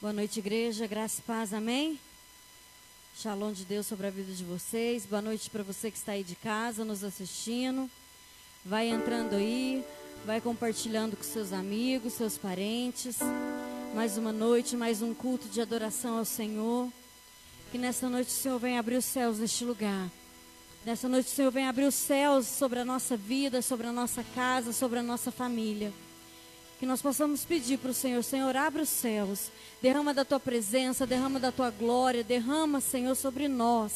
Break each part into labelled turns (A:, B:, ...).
A: Boa noite, igreja, graça e paz, amém? Shalom de Deus sobre a vida de vocês. Boa noite para você que está aí de casa, nos assistindo. Vai entrando aí, vai compartilhando com seus amigos, seus parentes. Mais uma noite, mais um culto de adoração ao Senhor. Que nessa noite o Senhor venha abrir os céus neste lugar. Nessa noite o Senhor venha abrir os céus sobre a nossa vida, sobre a nossa casa, sobre a nossa família. Que nós possamos pedir para o Senhor: Senhor, abre os céus, derrama da Tua presença, derrama da Tua glória, derrama, Senhor, sobre nós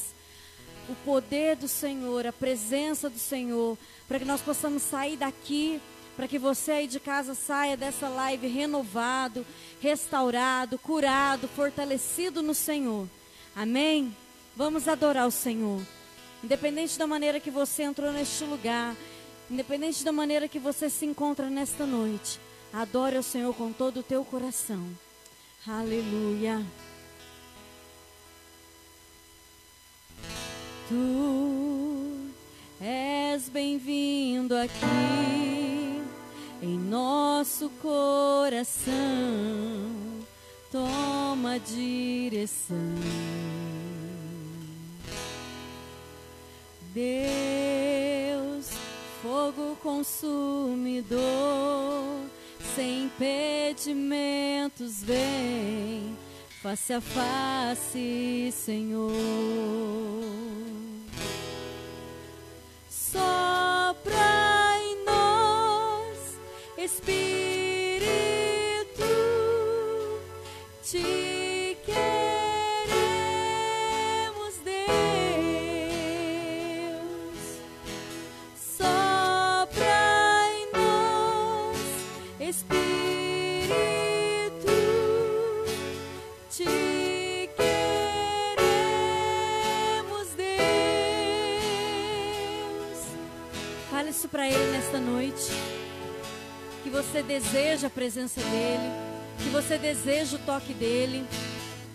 A: o poder do Senhor, a presença do Senhor, para que nós possamos sair daqui, para que você aí de casa saia dessa live renovado, restaurado, curado, fortalecido no Senhor. Amém? Vamos adorar o Senhor. Independente da maneira que você entrou neste lugar, independente da maneira que você se encontra nesta noite, adore ao Senhor com todo o teu coração. Aleluia. Tu és bem-vindo aqui em nosso coração. Toma a direção. Deus, fogo consumidor, sem impedimentos vem, face a face, Senhor. Sopra em nós, Espírito, te queremos, Deus. Sopra em nós, Espírito, te queremos, Deus. Fale isso para Ele nesta noite, que você deseja a presença dEle, que você deseja o toque dEle,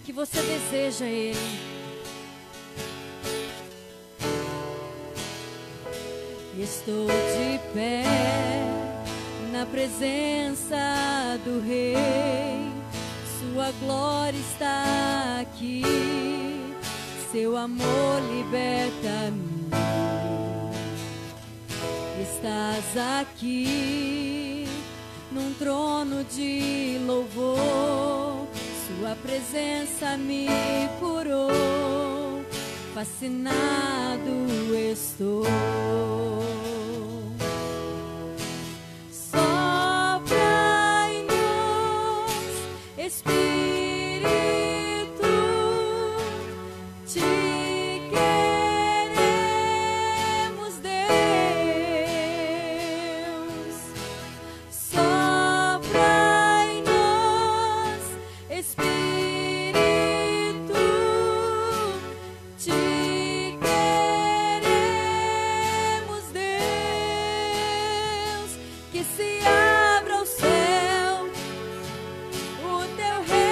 A: que você deseja Ele. Estou de pé na presença do Rei, Sua glória está aqui, Seu amor liberta-me. Estás aqui num trono de louvor, Sua presença me curou, fascinado estou. Sopra em nós, Espírito, te queremos, Deus. Sopra em nós, Espírito, te queremos, Deus. Que se abra o céu, o teu reino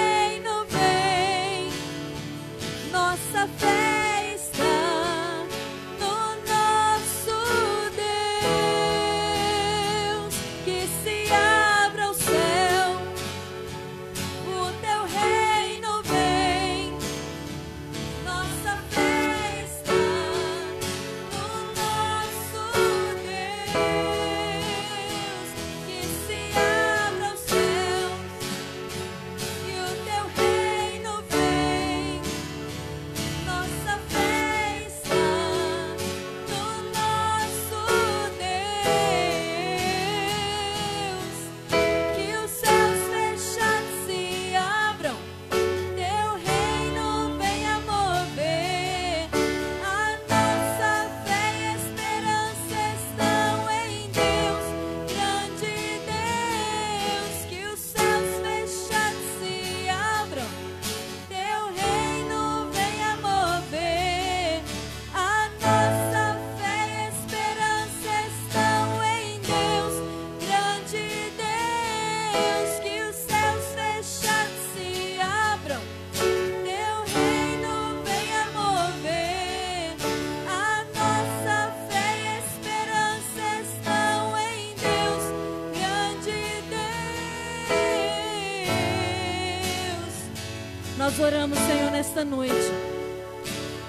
A: Nós oramos, Senhor, nesta noite,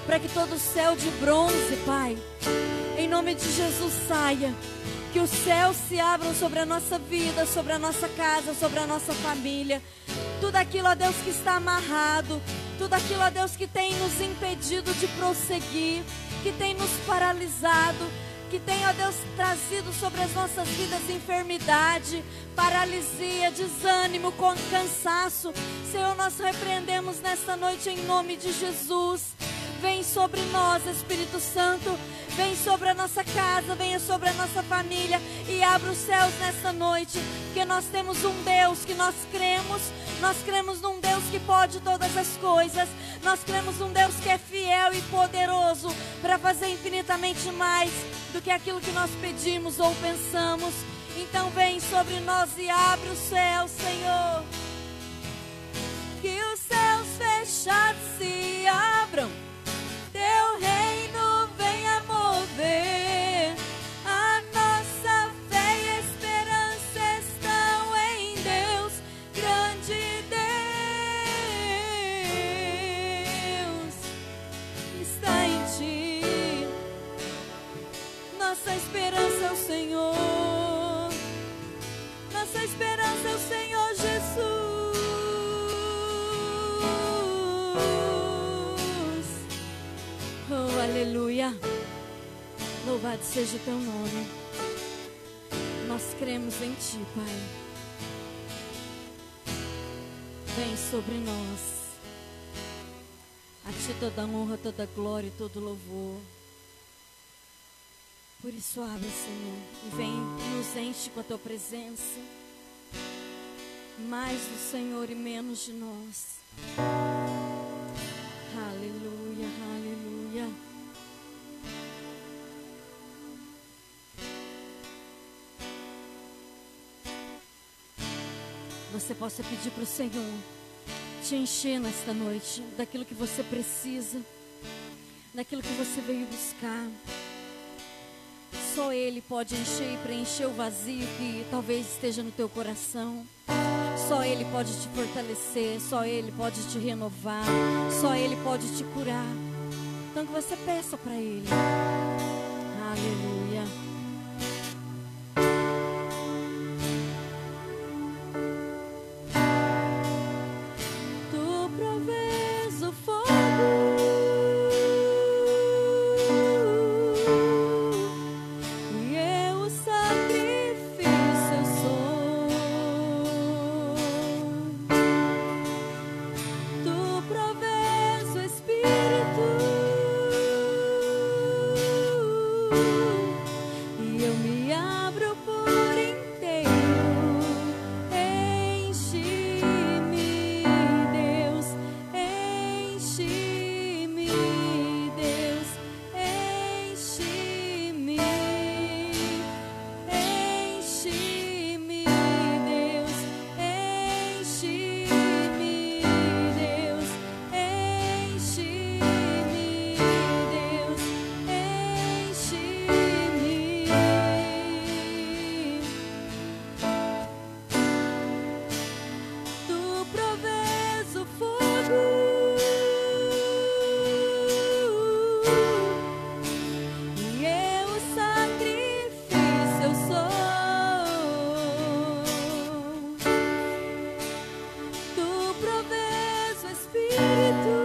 A: para que todo o céu de bronze, Pai, em nome de Jesus saia. Que os céus se abram sobre a nossa vida, sobre a nossa casa, sobre a nossa família. Tudo aquilo, ó Deus, que está amarrado, tudo aquilo, ó Deus, que tem nos impedido de prosseguir, que tem nos paralisado, que tem, ó Deus, trazido sobre as nossas vidas enfermidade, paralisia, desânimo, cansaço. Senhor, nós repreendemos nesta noite em nome de Jesus. Vem sobre nós, Espírito Santo. Vem sobre a nossa casa, venha sobre a nossa família e abra os céus nesta noite, porque nós temos um Deus que nós cremos num Deus que pode todas as coisas, nós cremos num Deus que é fiel e poderoso para fazer infinitamente mais do que aquilo que nós pedimos ou pensamos. Então vem sobre nós e abre os céus, Senhor. Que os céus fechados se abram, teu reino venha mover. A nossa fé e esperança estão em Deus, grande Deus está em ti. Nossa esperança é o Senhor, nossa esperança é o Senhor Jesus. Oh, aleluia. Louvado seja o teu nome. Nós cremos em ti, Pai. Vem sobre nós. A ti toda honra, toda glória e todo louvor. Por isso abre, Senhor, e vem nos enche com a tua presença. Mais do Senhor e menos de nós. Aleluia, aleluia. Você possa pedir para o Senhor te encher nesta noite daquilo que você precisa, daquilo que você veio buscar. Só Ele pode encher e preencher o vazio que talvez esteja no teu coração. Só Ele pode te fortalecer, só Ele pode te renovar, só Ele pode te curar. Então que você peça para Ele. Aleluia. Tu provês o fogo e eu o sacrifício sou. Tu provês o Espírito e eu me abro por inteiro. Enche-me, Deus, enche-me, Deus, enche-me, enche-me, Deus, enche-me, Deus, enche-me, Deus, enche-me. Tu provês o fogo e eu o sacrifício eu sou. Tu provês o Espírito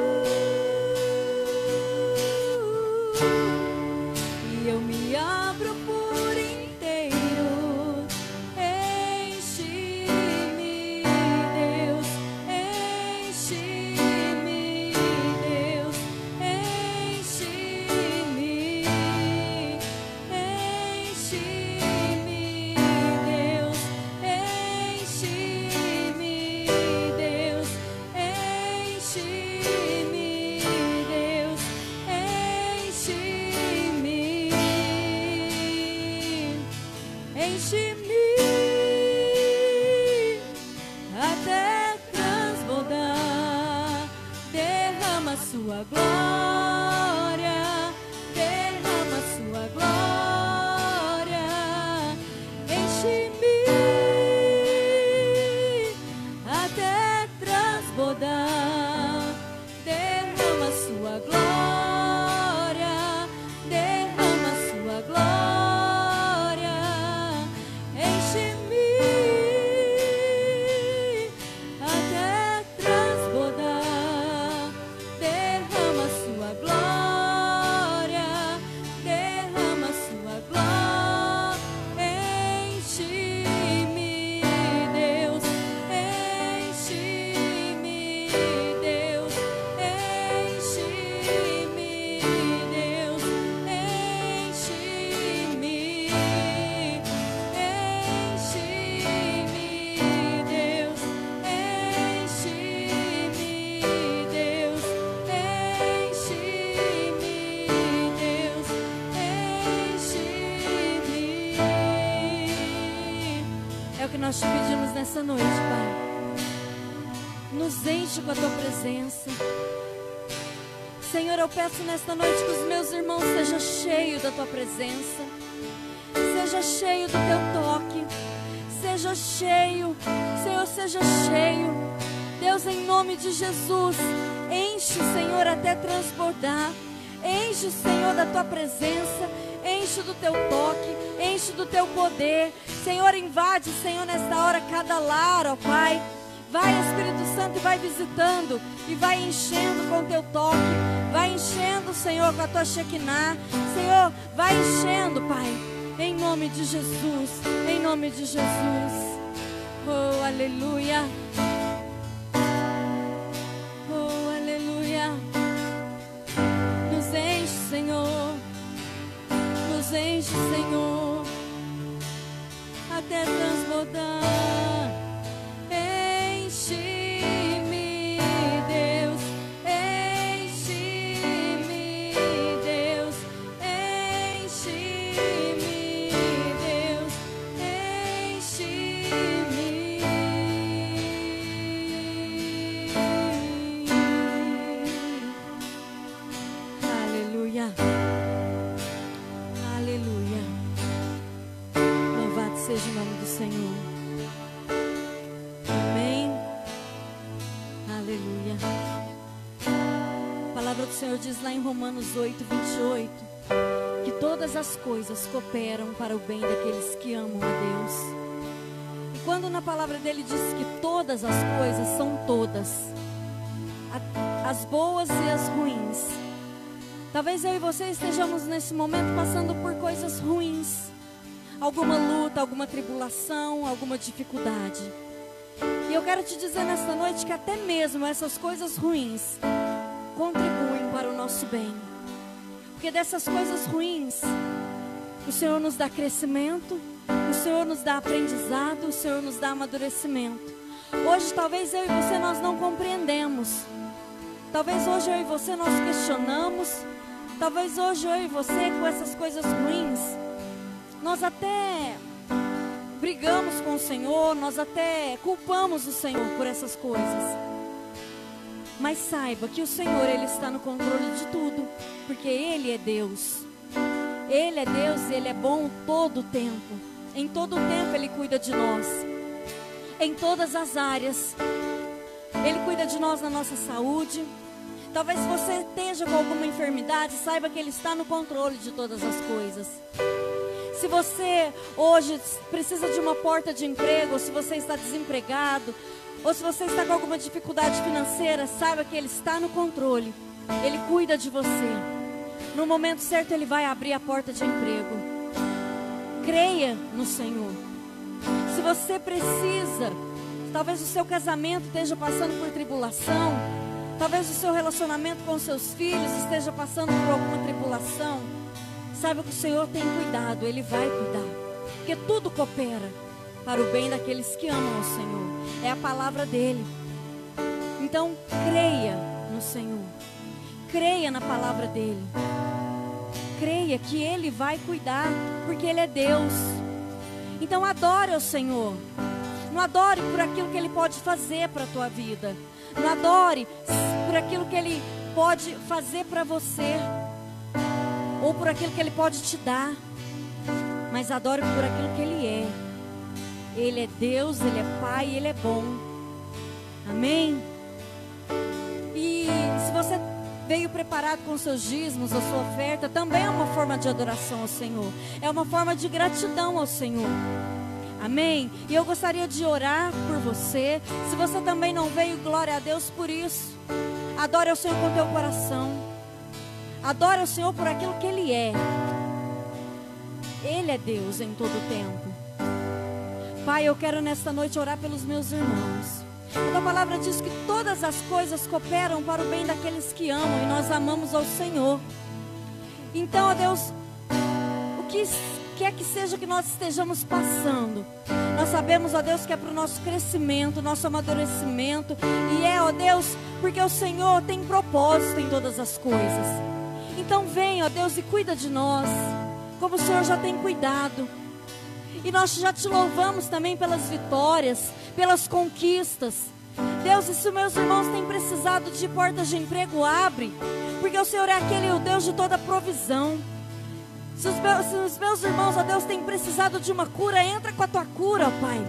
A: e eu me abro por inteiro. Enche-me, Deus, enche-me, Deus, enche-me, enche-me, Deus, enche-me, Deus, enche-me, Deus, enche-me, enche-me até transbordar. Derrama a sua glória, derrama a sua glória. Enche-me até transbordar. nós te pedimos nessa noite, Pai. Nos enche com a tua presença. Senhor, eu peço nesta noite que os meus irmãos sejam cheios da tua presença. Seja cheio do teu toque. Seja cheio, Senhor, seja cheio. Deus, em nome de Jesus, enche, Senhor, até transbordar. Enche, Senhor, da tua presença. Enche do teu toque, enche do teu poder. Senhor, invade, Senhor, nesta hora cada lar, ó Pai. Vai, Espírito Santo, e vai visitando e vai enchendo com o teu toque. Vai enchendo, Senhor, com a tua Shekinah. Senhor, vai enchendo, Pai. Em nome de Jesus, em nome de Jesus. Oh, aleluia. Oh, aleluia. Nos enche, Senhor. Nos enche, Senhor, até transbordar. Enche-me, Deus. Enche-me, Deus. Enche-me, Deus. Enche-me. Aleluia. Aleluia. Louvado seja o nome do Senhor. Amém. Aleluia. A palavra do Senhor diz lá em Romanos 8:28 que todas as coisas cooperam para o bem daqueles que amam a Deus. E quando na palavra dele diz que todas as coisas são todas, as boas e as ruins. Talvez eu e você estejamos nesse momento passando por coisas ruins. Alguma luta, alguma tribulação, alguma dificuldade. E eu quero te dizer nesta noite que até mesmo essas coisas ruins contribuem para o nosso bem. Porque dessas coisas ruins, o Senhor nos dá crescimento, o Senhor nos dá aprendizado, o Senhor nos dá amadurecimento. Hoje talvez eu e você nós não compreendemos. Talvez hoje eu e você nós questionamos. Talvez hoje eu e você, com essas coisas ruins, nós até brigamos com o Senhor, nós até culpamos o Senhor por essas coisas. Mas saiba que o Senhor, Ele está no controle de tudo, porque Ele é Deus. Ele é Deus e Ele é bom todo o tempo. Em todo o tempo Ele cuida de nós. Em todas as áreas. Ele cuida de nós na nossa saúde. Talvez você esteja com alguma enfermidade, saiba que Ele está no controle de todas as coisas. Se você hoje precisa de uma porta de emprego, ou se você está desempregado, ou se você está com alguma dificuldade financeira, saiba que Ele está no controle. Ele cuida de você. No momento certo Ele vai abrir a porta de emprego. Creia no Senhor. Se você precisa, talvez o seu casamento esteja passando por tribulação, talvez o seu relacionamento com seus filhos esteja passando por alguma tribulação, saiba que o Senhor tem cuidado, Ele vai cuidar. Porque tudo coopera para o bem daqueles que amam o Senhor. É a palavra dEle. Então creia no Senhor. Creia na palavra dEle. Creia que Ele vai cuidar, porque Ele é Deus. Então adore ao Senhor. Não adore por aquilo que Ele pode fazer para a tua vida. Não adore por aquilo que Ele pode fazer para você, ou por aquilo que Ele pode te dar. Mas adore por aquilo que Ele é. Ele é Deus, Ele é Pai, Ele é bom. Amém? E se você veio preparado com seus dízimos, a sua oferta, também é uma forma de adoração ao Senhor. É uma forma de gratidão ao Senhor. Amém? E eu gostaria de orar por você. Se você também não veio, glória a Deus por isso. Adore ao Senhor com o teu coração. Adore ao Senhor por aquilo que Ele é. Ele é Deus em todo o tempo. Pai, eu quero nesta noite orar pelos meus irmãos. A tua palavra diz que todas as coisas cooperam para o bem daqueles que amam, e nós amamos ao Senhor. Então, ó Deus, o que quer que seja que nós estejamos passando, nós sabemos, ó Deus, que é para o nosso crescimento, nosso amadurecimento. E é, ó Deus, porque o Senhor tem propósito em todas as coisas. Então vem, ó Deus, e cuida de nós, como o Senhor já tem cuidado. E nós já te louvamos também pelas vitórias, pelas conquistas. Deus, e se os meus irmãos têm precisado de portas de emprego, abre, porque o Senhor é aquele, o Deus de toda provisão. Se os meus irmãos, ó Deus, têm precisado de uma cura, entra com a tua cura, ó Pai.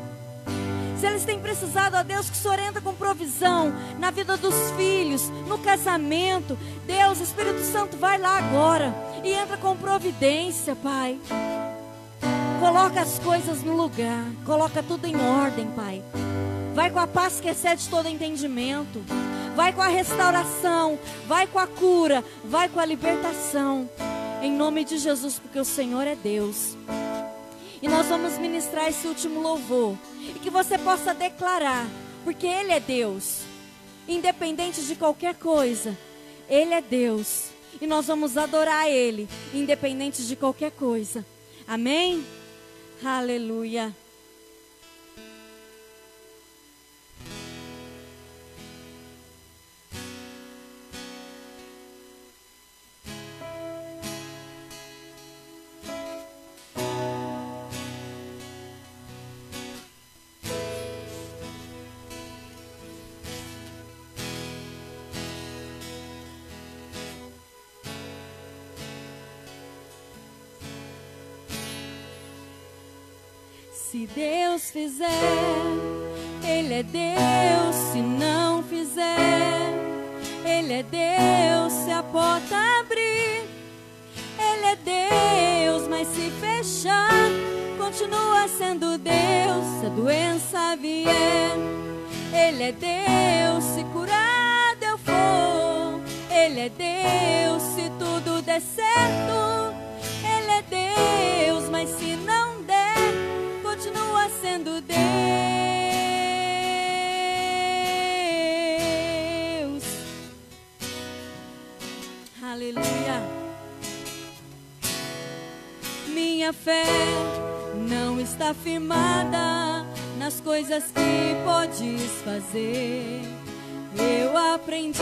A: Se eles têm precisado, ó Deus, que o Senhor entra com provisão na vida dos filhos, no casamento. Deus, Espírito Santo, vai lá agora e entra com providência, Pai. Coloca as coisas no lugar, coloca tudo em ordem, Pai. Vai com a paz que excede todo entendimento. Vai com a restauração, vai com a cura, vai com a libertação. Em nome de Jesus, porque o Senhor é Deus. E nós vamos ministrar esse último louvor. E que você possa declarar, porque Ele é Deus. Independente de qualquer coisa, Ele é Deus. E nós vamos adorar Ele, independente de qualquer coisa. Amém? Aleluia. Se Deus fizer, Ele é Deus. Se não fizer, Ele é Deus. Se a porta abrir, Ele é Deus. Mas se fechar, continua sendo Deus. Se a doença vier, Ele é Deus. Se curado eu for, Ele é Deus. Se tudo der certo, Ele é Deus. Mas se não der, continua sendo Deus. Aleluia. Minha fé não está firmada nas coisas que podes fazer. Eu aprendi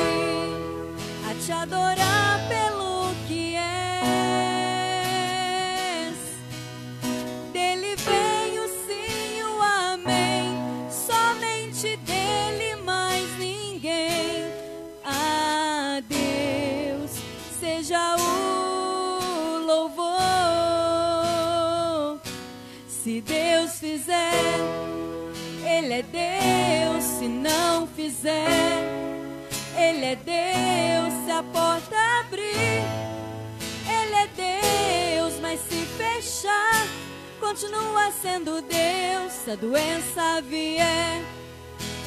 A: a te adorar pelo que és. Dele vem o sim, o amém. Somente dele, mais ninguém. A Deus seja o louvor. Se Deus fizer, Ele é Deus. Se não fizer, Ele é Deus. Se a porta abrir, Ele é Deus. Mas se fechar, continua sendo Deus. Se a doença vier,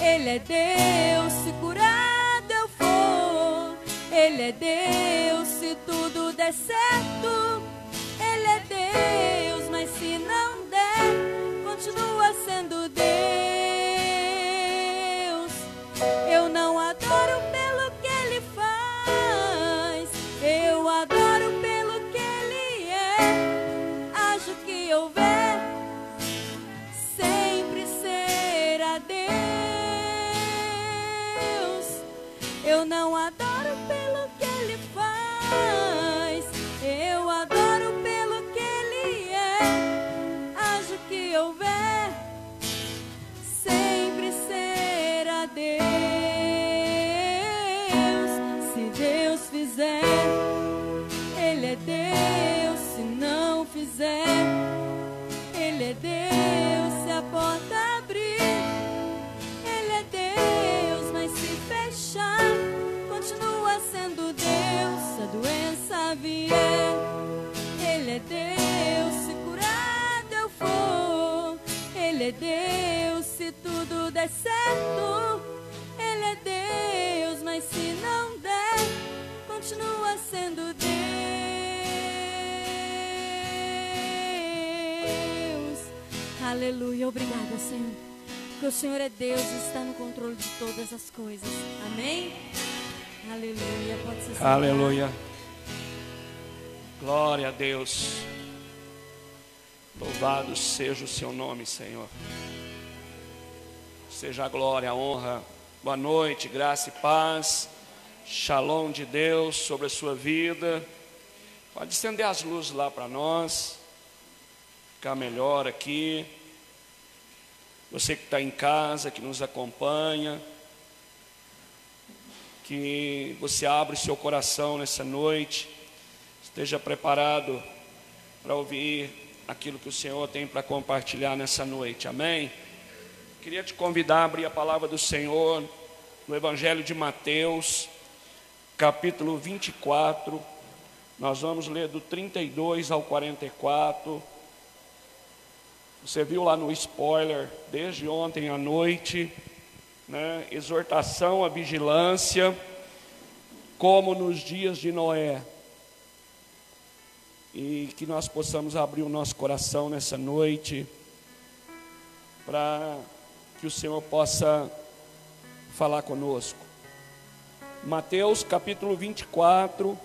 A: Ele é Deus. Se curado eu for, Ele é Deus. Se tudo der certo, Ele é Deus. Mas se não der, continua sendo Deus. Eu não adoro pelo que Ele faz, eu adoro pelo que Ele é. Acho que houver, sempre será Deus. Eu não adoro pelo que Ele faz, eu adoro pelo que Ele é. Acho que houver, sempre será Deus. Se Deus fizer, Ele é Deus. Se não fizer, Ele é Deus. Se a porta abrir, Ele é Deus. Mas se fechar, continua sendo Deus. Se a doença vier, Ele é Deus. Se curado eu for, Ele é Deus. Se tudo der certo, Ele é Deus. Mas se não der, continua sendo Deus. Aleluia. Obrigada, Senhor, porque o Senhor é Deus e está no controle de todas as coisas. Amém? Aleluia. Pode ser.
B: Aleluia. Glória a Deus. Louvado seja o seu nome, Senhor. Seja a glória, a honra. Boa noite, graça e paz. Shalom de Deus sobre a sua vida. Pode acender as luzes lá para nós. ficar melhor aqui. Você que está em casa, que nos acompanha, que você abra o seu coração nessa noite, esteja preparado para ouvir aquilo que o Senhor tem para compartilhar nessa noite, amém? Queria te convidar a abrir a palavra do Senhor no Evangelho de Mateus, capítulo 24, nós vamos ler do 32 ao 44, você viu lá no spoiler, desde ontem à noite, né? Exortação à vigilância, como nos dias de Noé. E que nós possamos abrir o nosso coração nessa noite, para que o Senhor possa falar conosco. Mateus capítulo 24,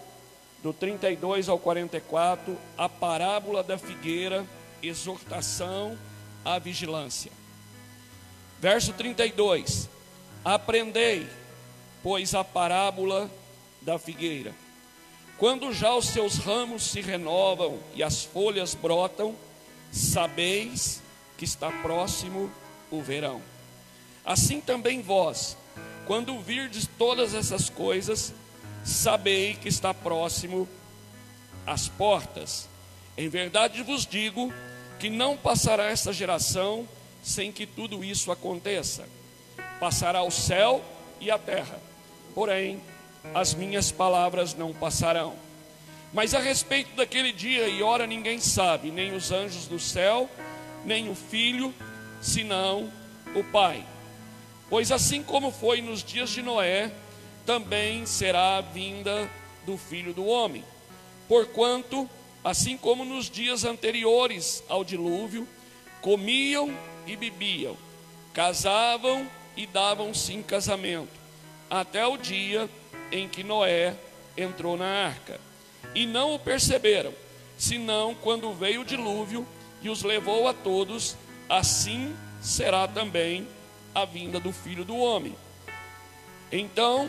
B: do 32 ao 44, a parábola da figueira, exortação à vigilância. Verso 32: Aprendei, pois, a parábola da figueira. Quando já os seus ramos se renovam e as folhas brotam, sabeis que está próximo o verão. Assim também vós, quando virdes todas essas coisas, sabei que está próximo às portas. Em verdade vos digo que não passará esta geração sem que tudo isso aconteça. Passará o céu e a terra, porém as minhas palavras não passarão. Mas a respeito daquele dia e hora ninguém sabe, nem os anjos do céu, nem o Filho, senão o Pai. Pois assim como foi nos dias de Noé, também será a vinda do Filho do Homem. Porquanto, assim como nos dias anteriores ao dilúvio, comiam e bebiam, casavam e davam-se em casamento, até o dia em que Noé entrou na arca. E não o perceberam, senão quando veio o dilúvio e os levou a todos, assim será também a vinda do Filho do Homem. Então,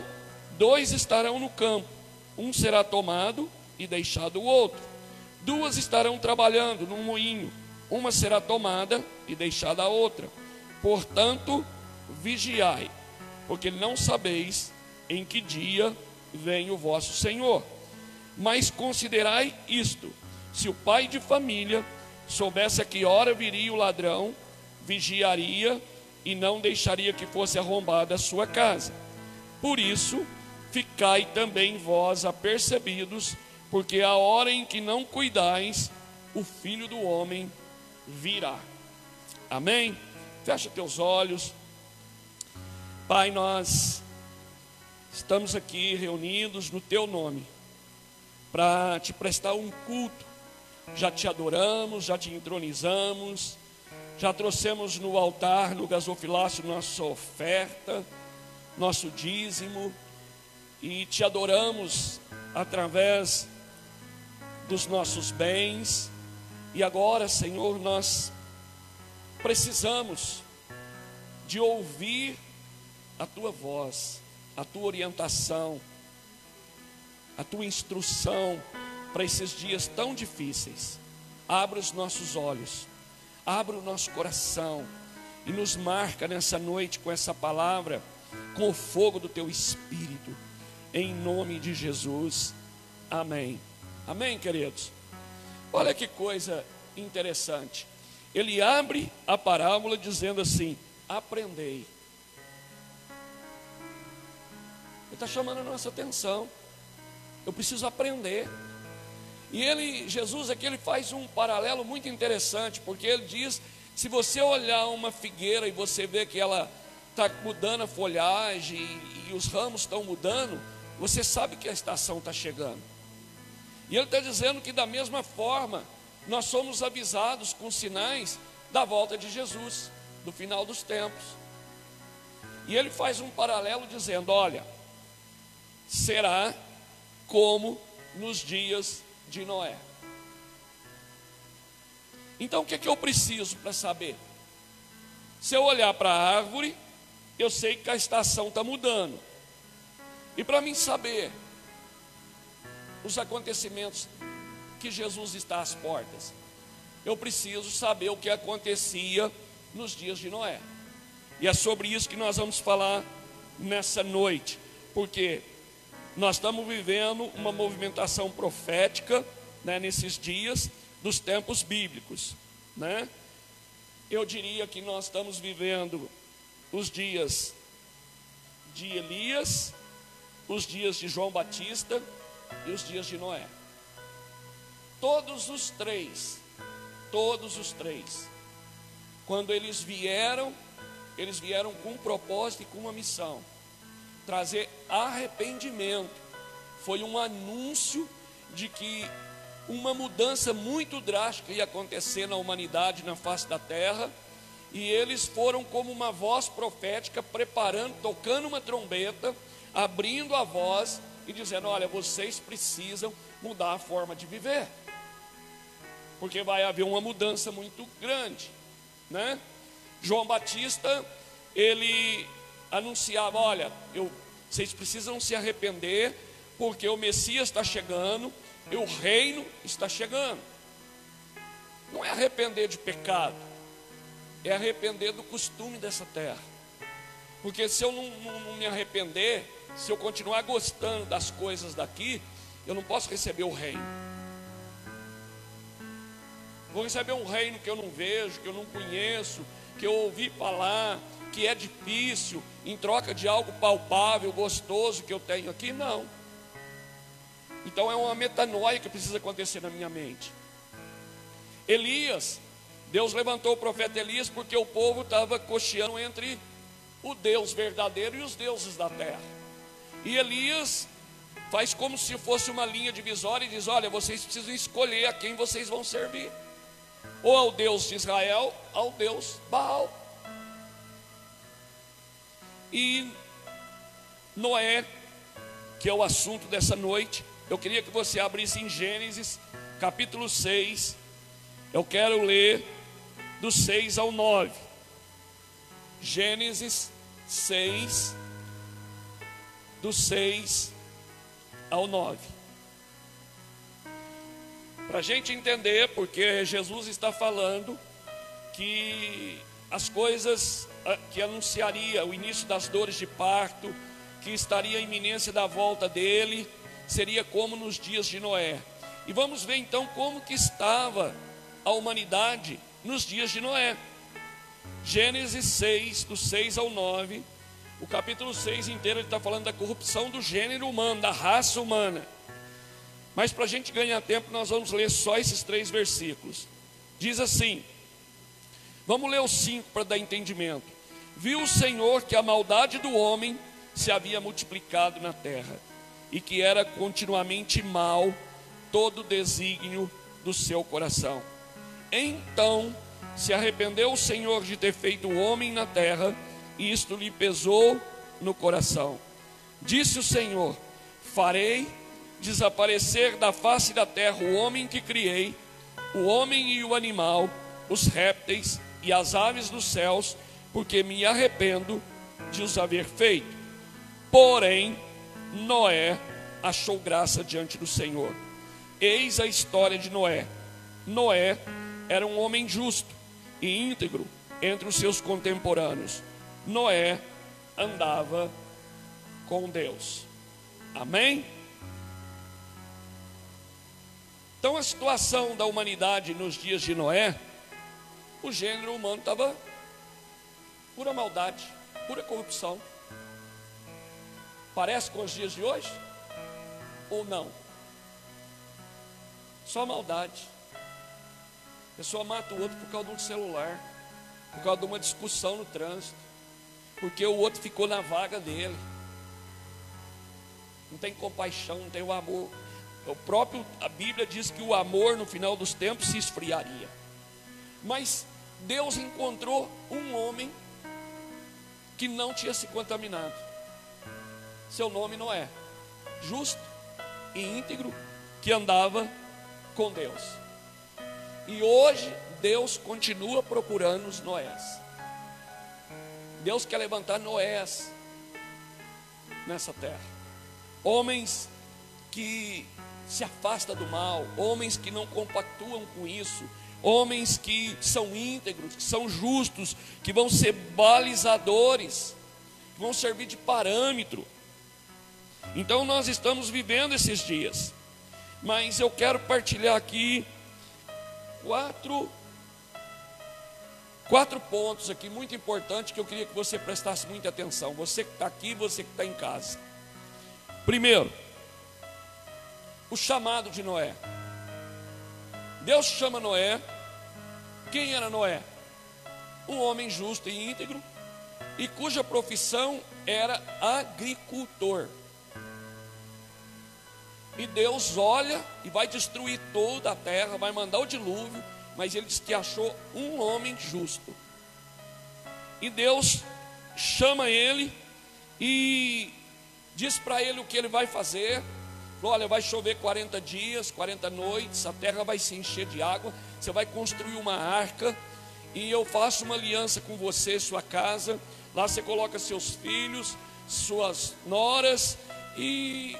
B: 2 estarão no campo, um será tomado e deixado o outro. 2 estarão trabalhando num moinho, uma será tomada e deixada a outra. Portanto, vigiai, porque não sabeis em que dia vem o vosso Senhor. Mas considerai isto: se o pai de família soubesse a que hora viria o ladrão, vigiaria e não deixaria que fosse arrombada a sua casa. Por isso, ficai também vós apercebidos, porque a hora em que não cuidais, o Filho do Homem virá. Amém? Fecha teus olhos. Pai, nós estamos aqui reunidos no teu nome, para te prestar um culto. Já te adoramos, já te entronizamos, já trouxemos no altar, no gasofilácio, nossa oferta, nosso dízimo, e te adoramos através dos nossos bens. E agora, Senhor, nós precisamos de ouvir a tua voz, a tua orientação, a tua instrução para esses dias tão difíceis. Abra os nossos olhos, abra o nosso coração e nos marca nessa noite com essa palavra, com o fogo do teu Espírito, em nome de Jesus, amém. Amém, queridos? Olha que coisa interessante, ele abre a parábola dizendo assim: aprendei. Ele está chamando a nossa atenção. Eu preciso aprender. E Jesus aqui, ele faz um paralelo muito interessante, porque ele diz: se você olhar uma figueira e você vê que ela está mudando a folhagem e os ramos estão mudando, você sabe que a estação está chegando. E ele está dizendo que da mesma forma, nós somos avisados com sinais da volta de Jesus, do final dos tempos. E ele faz um paralelo dizendo: olha, será como nos dias de Noé. Então o que é que eu preciso para saber? Se eu olhar para a árvore, eu sei que a estação está mudando. E para mim saber os acontecimentos que Jesus está às portas, eu preciso saber o que acontecia nos dias de Noé. E é sobre isso que nós vamos falar nessa noite, porque nós estamos vivendo uma movimentação profética, né, nesses dias dos tempos bíblicos, né? Eu diria que nós estamos vivendo os dias de Elias, os dias de João Batista e os dias de Noé. Todos os três, quando eles vieram com um propósito e com uma missão: trazer arrependimento. Foi um anúncio de que uma mudança muito drástica ia acontecer na humanidade, na face da terra, e eles foram como uma voz profética, preparando, tocando uma trombeta, abrindo a voz e dizendo: olha, vocês precisam mudar a forma de viver, porque vai haver uma mudança muito grande, né? João Batista, ele anunciava: olha, vocês precisam se arrepender, porque o Messias está chegando, e o reino está chegando. Não é arrepender de pecado, é arrepender do costume dessa terra. Porque se eu não me arrepender, se eu continuar gostando das coisas daqui, eu não posso receber o reino. Vou receber um reino que eu não vejo, que eu não conheço, que eu ouvi falar, que é difícil, em troca de algo palpável, gostoso que eu tenho aqui. Não. Então é uma metanoia que precisa acontecer na minha mente. Elias, Deus levantou o profeta Elias porque o povo estava cocheando entre o Deus verdadeiro e os deuses da terra. E Elias faz como se fosse uma linha divisória e diz: olha, vocês precisam escolher a quem vocês vão servir, ou ao Deus de Israel, ao Deus Baal. E Noé, que é o assunto dessa noite, eu queria que você abrisse em Gênesis capítulo 6. Eu quero ler do 6 ao 9. Gênesis 6, do 6 ao 9. Para a gente entender, porque Jesus está falando que as coisas que anunciaria o início das dores de parto, que estaria a iminência da volta dele, seria como nos dias de Noé. E vamos ver então como que estava a humanidade nos dias de Noé. Gênesis 6, do 6 ao 9. O capítulo 6 inteiro ele está falando da corrupção do gênero humano, da raça humana. Mas para a gente ganhar tempo, nós vamos ler só esses 3 versículos. Diz assim, vamos ler os 5 para dar entendimento. Viu o Senhor que a maldade do homem se havia multiplicado na terra, e que era continuamente mal todo o desígnio do seu coração. Então se arrependeu o Senhor de ter feito o homem na terra, e isto lhe pesou no coração. Disse o Senhor: farei desaparecer da face da terra o homem que criei, o homem e o animal, os répteis e as aves dos céus, porque me arrependo de os haver feito. Porém, Noé achou graça diante do Senhor. Eis a história de Noé. Noé era um homem justo e íntegro entre os seus contemporâneos. Noé andava com Deus. Amém? Então a situação da humanidade nos dias de Noé, o gênero humano estava pura maldade, pura corrupção. Parece com os dias de hoje? Ou não? Só maldade. A pessoa mata o outro por causa de um celular, por causa de uma discussão no trânsito, porque o outro ficou na vaga dele. Não tem compaixão, não tem o amor. A Bíblia diz que o amor no final dos tempos se esfriaria. Mas Deus encontrou um homem que não tinha se contaminado. Seu nome Noé, justo e íntegro, que andava com Deus. E hoje Deus continua procurando os Noés. Deus quer levantar Noés nessa terra. Homens que se afastam do mal, homens que não compactuam com isso, homens que são íntegros, que são justos, que vão ser balizadores, que vão servir de parâmetro. Então nós estamos vivendo esses dias, mas eu quero partilhar aqui quatro pontos aqui muito importantes que eu queria que você prestasse muita atenção, você que está aqui, você que está em casa. Primeiro, o chamado de Noé. Deus chama Noé. Quem era Noé? Um homem justo e íntegro, e cuja profissão era agricultor. E Deus olha e vai destruir toda a terra, vai mandar o dilúvio, mas ele diz que achou um homem justo. E Deus chama ele e diz para ele o que ele vai fazer. Falou: olha, vai chover 40 dias, 40 noites, a terra vai se encher de água, você vai construir uma arca, e eu faço uma aliança com você, sua casa, lá você coloca seus filhos, suas noras, e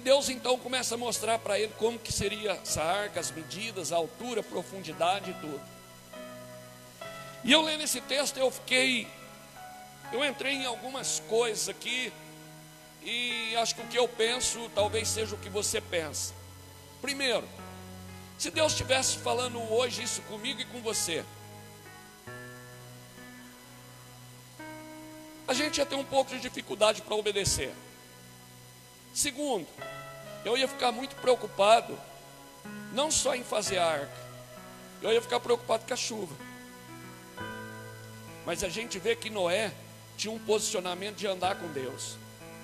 B: Deus então começa a mostrar para ele como que seria essa arca, as medidas, a altura, a profundidade e tudo. E eu lendo esse texto, eu entrei em algumas coisas aqui, e acho que o que eu penso talvez seja o que você pensa. Primeiro, se Deus estivesse falando hoje isso comigo e com você, a gente ia ter um pouco de dificuldade para obedecer. Segundo, eu ia ficar muito preocupado, não só em fazer a arca, eu ia ficar preocupado com a chuva. Mas a gente vê que Noé tinha um posicionamento de andar com Deus.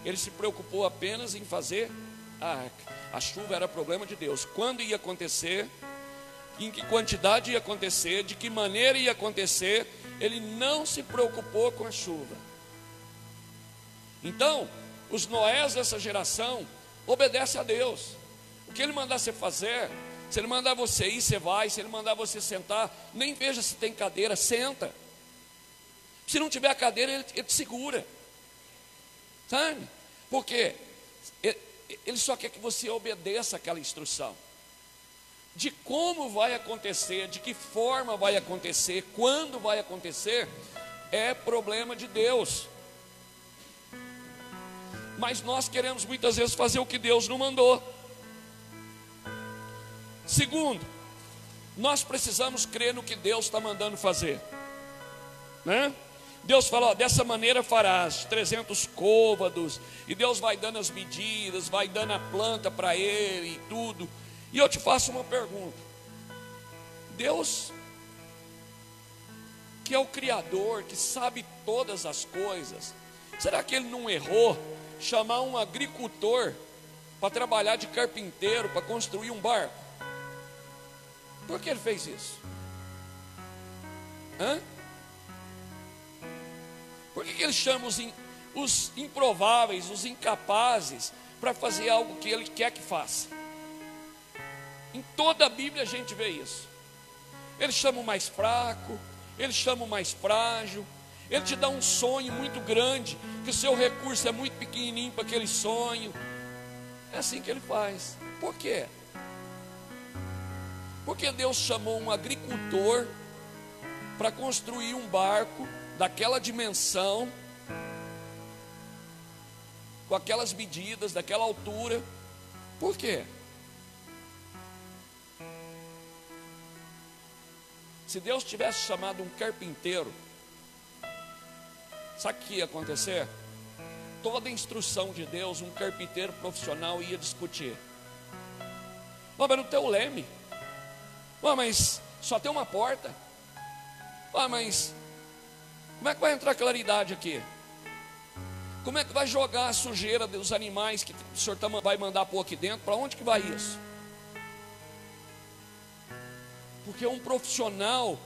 B: Ele se preocupou apenas em fazer a arca. A chuva era problema de Deus. Quando ia acontecer, em que quantidade ia acontecer, de que maneira ia acontecer, ele não se preocupou com a chuva. Então, os Noés dessa geração obedecem a Deus. O que ele mandar você fazer, se ele mandar você ir, você vai. Se ele mandar você sentar, nem veja se tem cadeira, senta. Se não tiver cadeira, ele te segura. Sabe? Porque ele só quer que você obedeça aquela instrução. De como vai acontecer, de que forma vai acontecer, quando vai acontecer, é problema de Deus. Mas nós queremos muitas vezes fazer o que Deus não mandou. Segundo, nós precisamos crer no que Deus está mandando fazer, né? Deus fala: ó, dessa maneira farás 300 côvados, e Deus vai dando as medidas, vai dando a planta para ele e tudo. E eu te faço uma pergunta: Deus, que é o Criador, que sabe todas as coisas, será que Ele não errou chamar um agricultor para trabalhar de carpinteiro, para construir um barco? Por que Ele fez isso? Por que Ele chama os improváveis, os incapazes, para fazer algo que Ele quer que faça? Em toda a Bíblia a gente vê isso. Ele chama o mais fraco, Ele chama o mais frágil, Ele te dá um sonho muito grande, que o seu recurso é muito pequenininho para aquele sonho. É assim que Ele faz. Por quê? Porque Deus chamou um agricultor para construir um barco daquela dimensão, com aquelas medidas, daquela altura. Por quê? Se Deus tivesse chamado um carpinteiro, sabe o que ia acontecer? Toda a instrução de Deus, um carpinteiro profissional ia discutir. Mas não tem o leme. Mas só tem uma porta. Mas como é que vai entrar claridade aqui? Como é que vai jogar a sujeira dos animais que o Senhor vai mandar pôr aqui dentro? Para onde que vai isso? Porque um profissional,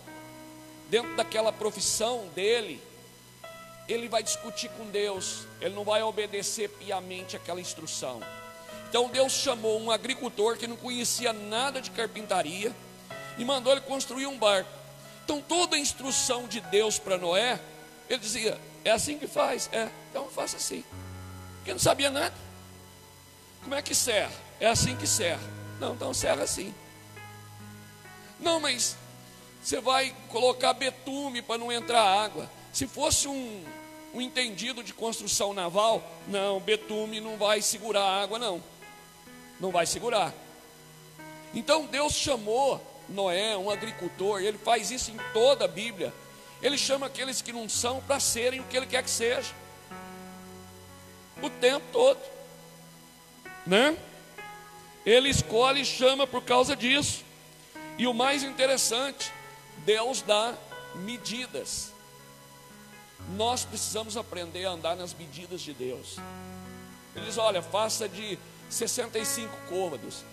B: dentro daquela profissão dele, ele vai discutir com Deus, ele não vai obedecer piamente aquela instrução. Então Deus chamou um agricultor que não conhecia nada de carpintaria e mandou ele construir um barco. Então toda a instrução de Deus para Noé, ele dizia: é assim que faz? Então faça assim. Porque não sabia nada. Como é que serra? É assim que serra. Não, então serra assim. Não, mas você vai colocar betume para não entrar água. Se fosse um entendido de construção naval, não, betume não vai segurar a água, não. Não vai segurar. Então Deus chamou Noé, um agricultor, e ele faz isso em toda a Bíblia. Ele chama aqueles que não são para serem o que ele quer que seja. O tempo todo, né? Ele escolhe e chama por causa disso. E o mais interessante, Deus dá medidas. Nós precisamos aprender a andar nas medidas de Deus. Ele diz, olha, faça de 65 côvados.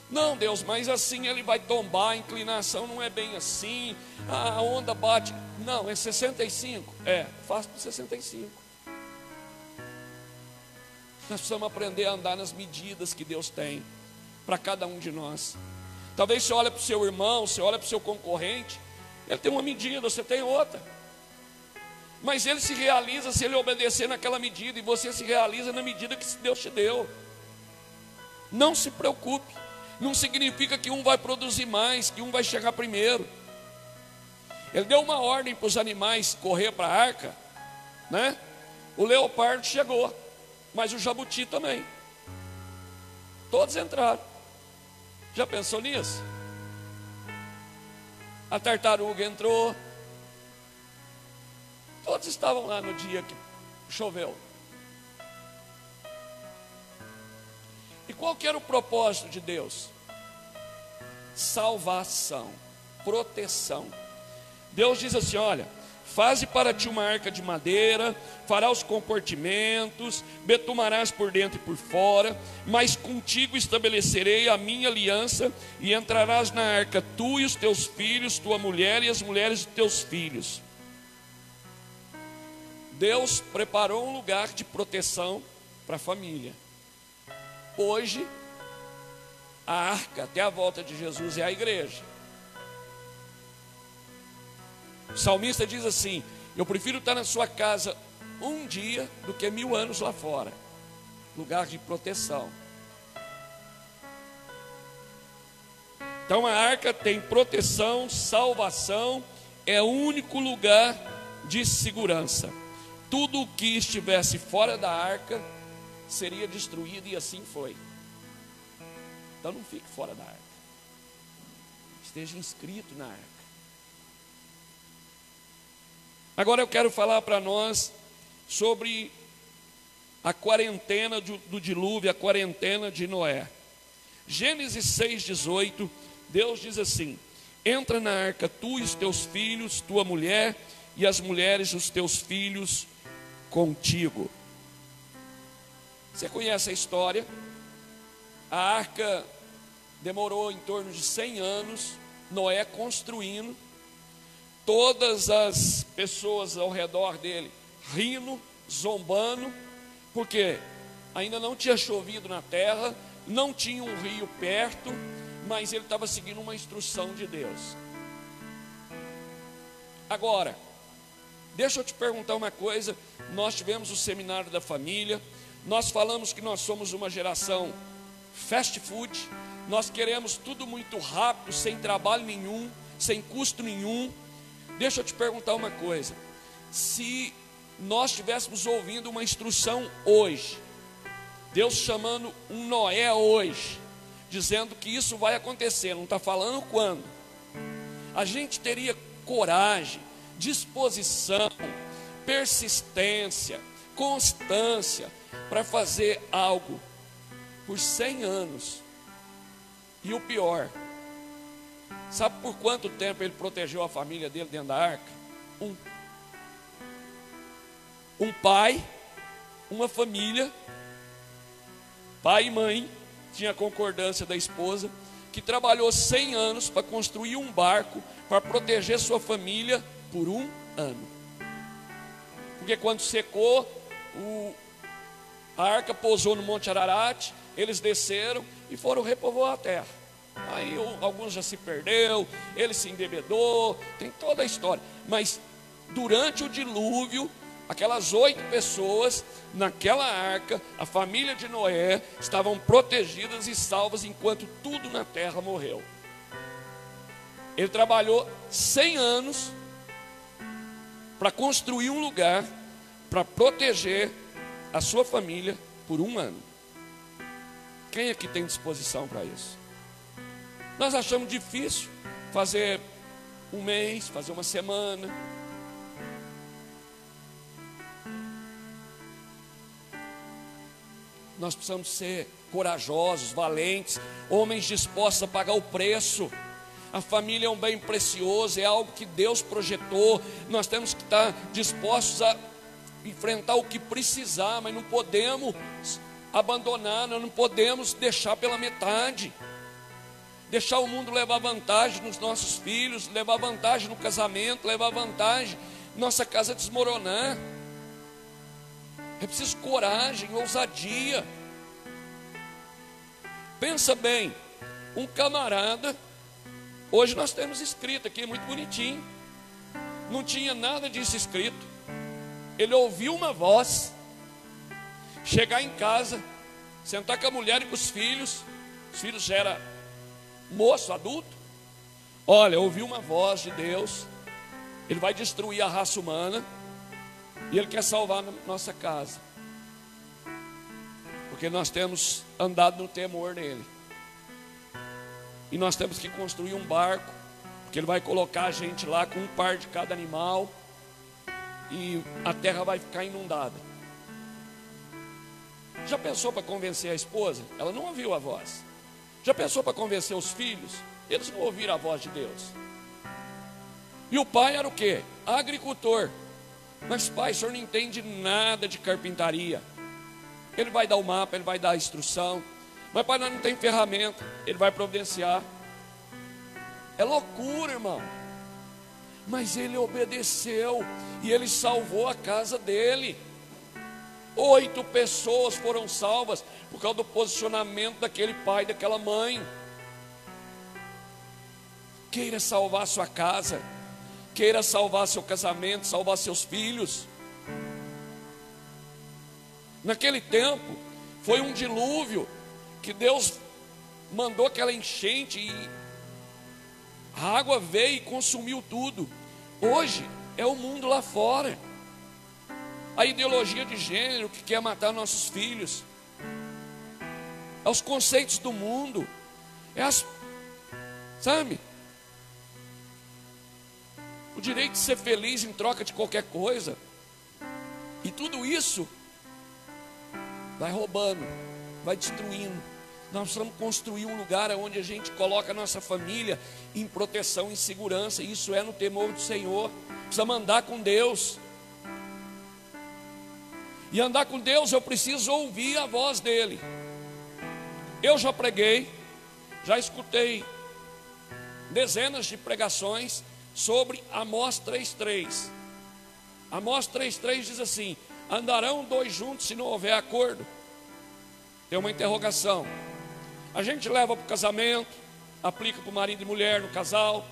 B: Não, Deus, mas assim ele vai tombar, a inclinação não é bem assim, a onda bate. Não, é 65. Faça de 65. Nós precisamos aprender a andar nas medidas que Deus tem para cada um de nós. Talvez você olhe para o seu irmão, você olha para o seu concorrente, ele tem uma medida, você tem outra. Mas ele se realiza se ele obedecer naquela medida, e você se realiza na medida que Deus te deu. Não se preocupe. Não significa que um vai produzir mais, que um vai chegar primeiro. Ele deu uma ordem para os animais correr para a arca, né? O leopardo chegou, mas o jabuti também. Todos entraram. Já pensou nisso? A tartaruga entrou. Todos estavam lá no dia que choveu. E qual que era o propósito de Deus? Salvação, proteção. Deus diz assim, olha, faze para ti uma arca de madeira, fará os compartimentos, betumarás por dentro e por fora, mas contigo estabelecerei a minha aliança, e entrarás na arca tu e os teus filhos, tua mulher e as mulheres dos teus filhos. Deus preparou um lugar de proteção para a família. Hoje, a arca até a volta de Jesus é a igreja. O salmista diz assim, eu prefiro estar na sua casa um dia do que 1000 anos lá fora. Lugar de proteção. Então a arca tem proteção, salvação, é o único lugar de segurança. Tudo o que estivesse fora da arca seria destruído, e assim foi. Então não fique fora da arca. Esteja inscrito na arca. Agora eu quero falar para nós sobre a quarentena do dilúvio, a quarentena de Noé. Gênesis 6,18, Deus diz assim, entra na arca tu e os teus filhos, tua mulher e as mulheres dos teus filhos contigo. Você conhece a história? A arca demorou em torno de 100 anos, Noé construindo, todas as pessoas ao redor dele rindo, zombando, porque ainda não tinha chovido na terra, não tinha um rio perto, mas ele estava seguindo uma instrução de Deus. Agora, deixa eu te perguntar uma coisa, nós tivemos o seminário da família, nós falamos que nós somos uma geração fast food, nós queremos tudo muito rápido, sem trabalho nenhum, sem custo nenhum. Deixa eu te perguntar uma coisa, se nós estivéssemos ouvindo uma instrução hoje, Deus chamando um Noé hoje, dizendo que isso vai acontecer, não está falando quando, a gente teria coragem, disposição, persistência, constância para fazer algo por 100 anos. E o pior, sabe por quanto tempo ele protegeu a família dele dentro da arca? Um pai, uma família, pai e mãe, tinha concordância da esposa, que trabalhou 100 anos para construir um barco para proteger sua família por 1 ano. Porque quando secou, a arca pousou no Monte Ararat, eles desceram e foram repovoar a terra. Aí alguns já se perdeu, ele se embebedou, tem toda a história. Mas durante o dilúvio, aquelas 8 pessoas naquela arca, a família de Noé, estavam protegidas e salvas enquanto tudo na terra morreu. Ele trabalhou 100 anos para construir um lugar para proteger a sua família por 1 ano. Quem aqui tem disposição para isso? Nós achamos difícil fazer 1 mês, fazer 1 semana. Nós precisamos ser corajosos, valentes, homens dispostos a pagar o preço. A família é um bem precioso, é algo que Deus projetou. Nós temos que estar dispostos a enfrentar o que precisar, mas não podemos abandonar, nós não podemos deixar pela metade. Deixar o mundo levar vantagem nos nossos filhos, levar vantagem no casamento, levar vantagem, nossa casa desmoronar. É preciso coragem, ousadia. Pensa bem, um camarada, hoje nós temos escrito aqui, muito bonitinho. Não tinha nada disso escrito. Ele ouviu uma voz, chegar em casa, sentar com a mulher e com os filhos já era moço, adulto. Olha, ouviu uma voz de Deus, Ele vai destruir a raça humana, e Ele quer salvar a nossa casa, porque nós temos andado no temor dEle, e nós temos que construir um barco, porque Ele vai colocar a gente lá com um par de cada animal, e a terra vai ficar inundada. Já pensou para convencer a esposa? Ela não ouviu a voz. Já pensou para convencer os filhos? Eles não ouviram a voz de Deus. E o pai era o quê? Agricultor. Mas pai, o senhor não entende nada de carpintaria. Ele vai dar o mapa, ele vai dar a instrução. Mas pai, nós não tem ferramenta. Ele vai providenciar. É loucura, irmão. Mas ele obedeceu e ele salvou a casa dele. 8 pessoas foram salvas por causa do posicionamento daquele pai, daquela mãe. Queira salvar sua casa, queira salvar seu casamento, salvar seus filhos. Naquele tempo foi um dilúvio que Deus mandou aquela enchente e a água veio e consumiu tudo. Hoje é o mundo lá fora. A ideologia de gênero que quer matar nossos filhos. É os conceitos do mundo. Sabe? O direito de ser feliz em troca de qualquer coisa. E tudo isso vai roubando, vai destruindo. Nós precisamos construir um lugar onde a gente coloca a nossa família em proteção, em segurança. Isso é no temor do Senhor. Precisamos andar com Deus. E andar com Deus eu preciso ouvir a voz dEle. Eu já preguei, já escutei dezenas de pregações sobre Amós 3:3. Amós 3:3 diz assim: andarão 2 juntos se não houver acordo? Tem uma interrogação. A gente leva para o casamento, aplica para o marido e mulher no casal,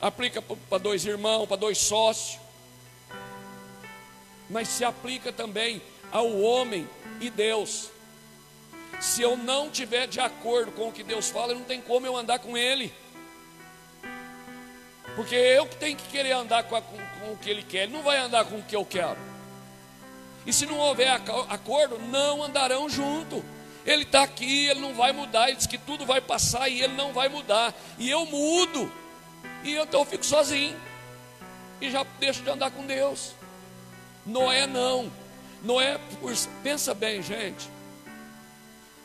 B: aplica para 2 irmãos, para 2 sócios, mas se aplica também ao homem e Deus. Se eu não tiver de acordo com o que Deus fala, não tem como eu andar com Ele, porque eu que tenho que querer andar com o que Ele quer. Ele não vai andar com o que eu quero. E se não houver acordo, não andarão junto. Ele está aqui, Ele não vai mudar. Ele diz que tudo vai passar e Ele não vai mudar. E eu mudo, e então eu fico sozinho e já deixo de andar com Deus. Noé não. Noé, pensa bem, gente.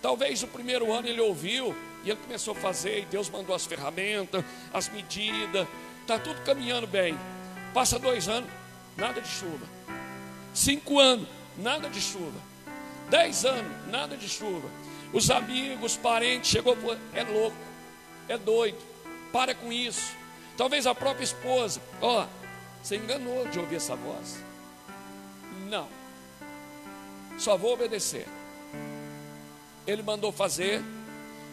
B: Talvez o primeiro ano ele ouviu e ele começou a fazer, e Deus mandou as ferramentas, as medidas, está tudo caminhando bem. Passa 2 anos, nada de chuva. 5 anos, nada de chuva. 10 anos, nada de chuva. Os amigos, os parentes, chegou, é louco, é doido, para com isso. Talvez a própria esposa, você enganou de ouvir essa voz. Não, só vou obedecer. Ele mandou fazer,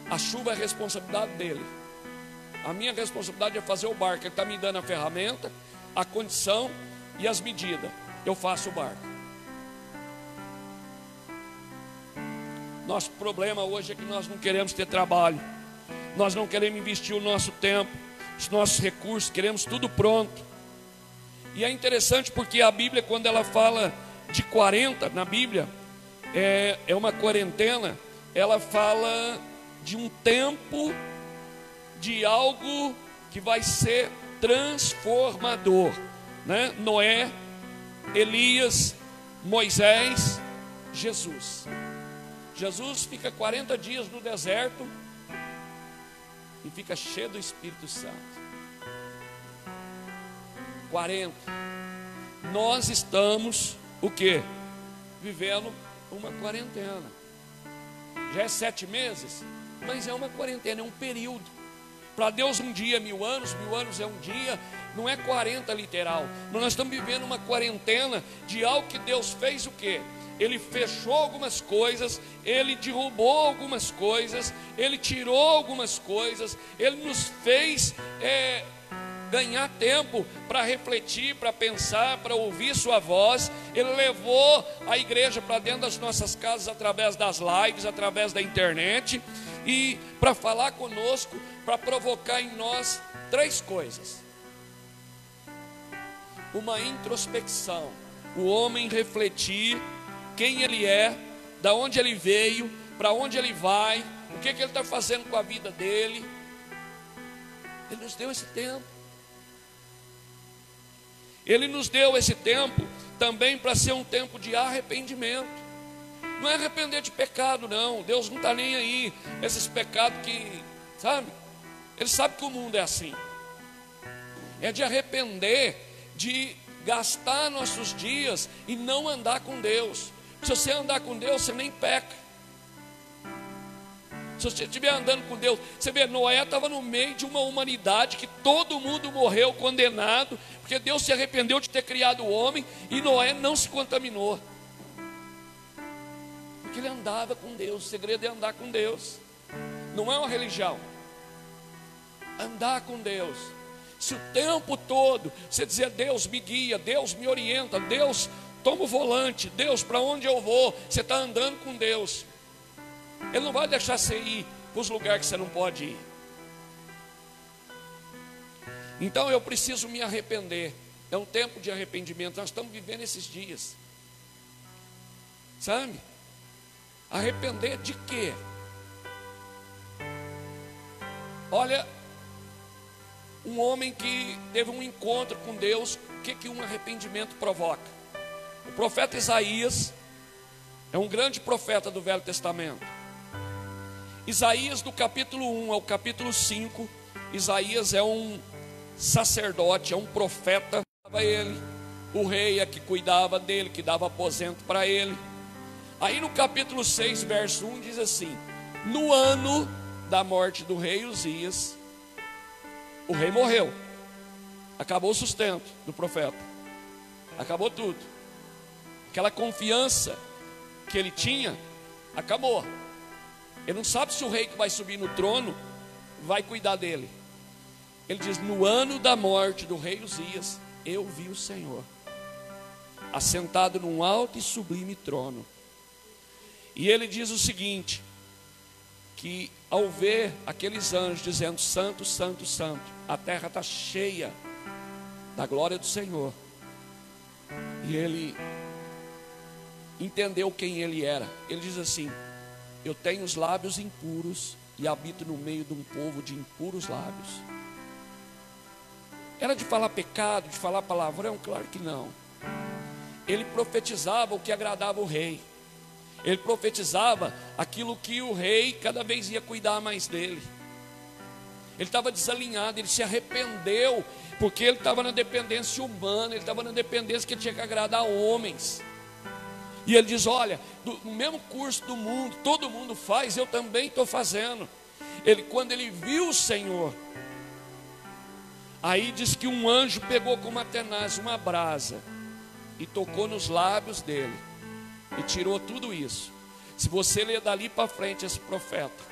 B: a chuva é a responsabilidade dele. A minha responsabilidade é fazer o barco. Ele está me dando a ferramenta, a condição e as medidas. Eu faço o barco. Nosso problema hoje é que nós não queremos ter trabalho. Nós não queremos investir o nosso tempo. os nossos recursos, queremos tudo pronto. E é interessante porque a Bíblia, quando ela fala de 40, na Bíblia, é uma quarentena, ela fala de um tempo, de algo que vai ser transformador, né? Noé, Elias, Moisés, Jesus. Jesus fica 40 dias no deserto e fica cheio do Espírito Santo. 40. Nós estamos, o quê? Vivendo uma quarentena. Já é 7 meses, mas é uma quarentena, é um período. Para Deus um dia é 1000 anos, 1000 anos é um dia, não é 40 literal. Mas nós estamos vivendo uma quarentena de algo que Deus fez o quê? Ele fechou algumas coisas, Ele derrubou algumas coisas, Ele tirou algumas coisas, Ele nos fez ganhar tempo para refletir, para pensar, para ouvir sua voz. Ele levou a igreja para dentro das nossas casas através das lives, através da internet, e para falar conosco, para provocar em nós 3 coisas: uma introspecção, o homem refletir quem ele é, da onde ele veio, para onde ele vai, o que ele está fazendo com a vida dele. Ele nos deu esse tempo. Ele nos deu esse tempo também para ser um tempo de arrependimento. Não é arrepender de pecado, não. Deus não está nem aí. Esses pecados que, sabe? Ele sabe que o mundo é assim. É de arrepender, de gastar nossos dias e não andar com Deus. Se você andar com Deus, você nem peca. Se você estiver andando com Deus, você vê, Noé estava no meio de uma humanidade que todo mundo morreu condenado, porque Deus se arrependeu de ter criado o homem, e Noé não se contaminou, porque ele andava com Deus. O segredo é andar com Deus, não é uma religião. Andar com Deus. Se o tempo todo você dizer, Deus me guia, Deus me orienta, Deus toma o volante, Deus, para onde eu vou, você está andando com Deus. Ele não vai deixar você ir para os lugares que você não pode ir. Então eu preciso me arrepender. É um tempo de arrependimento. Nós estamos vivendo esses dias, sabe? Arrepender de quê? Olha, um homem que teve um encontro com Deus, o que um arrependimento provoca? O profeta Isaías é um grande profeta do Velho Testamento. Isaías, do capítulo 1 ao capítulo 5, Isaías é um sacerdote, é um profeta. Ele, o rei é que cuidava dele, que dava aposento para ele. Aí no capítulo 6, verso 1, diz assim: no ano da morte do rei Uzias, o rei morreu, acabou o sustento do profeta, acabou tudo. Aquela confiança que ele tinha, acabou. Ele não sabe se o rei que vai subir no trono vai cuidar dele. Ele diz: no ano da morte do rei Uzias, eu vi o Senhor assentado num alto e sublime trono. E ele diz o seguinte, que ao ver aqueles anjos dizendo: santo, santo, santo, a terra está cheia da glória do Senhor. E ele entendeu quem ele era. Ele diz assim: eu tenho os lábios impuros e habito no meio de um povo de impuros lábios. Era de falar pecado, de falar palavrão? Claro que não. Ele profetizava o que agradava o rei. Ele profetizava aquilo que o rei cada vez ia cuidar mais dele. Ele estava desalinhado, ele se arrependeu, porque ele estava na dependência humana, ele estava na dependência que ele tinha que agradar homens. E ele diz: olha, no mesmo curso do mundo, todo mundo faz, eu também estou fazendo. Quando ele viu o Senhor, aí diz que um anjo pegou com uma tenaz, uma brasa, e tocou nos lábios dele, e tirou tudo isso. Se você ler dali para frente esse profeta,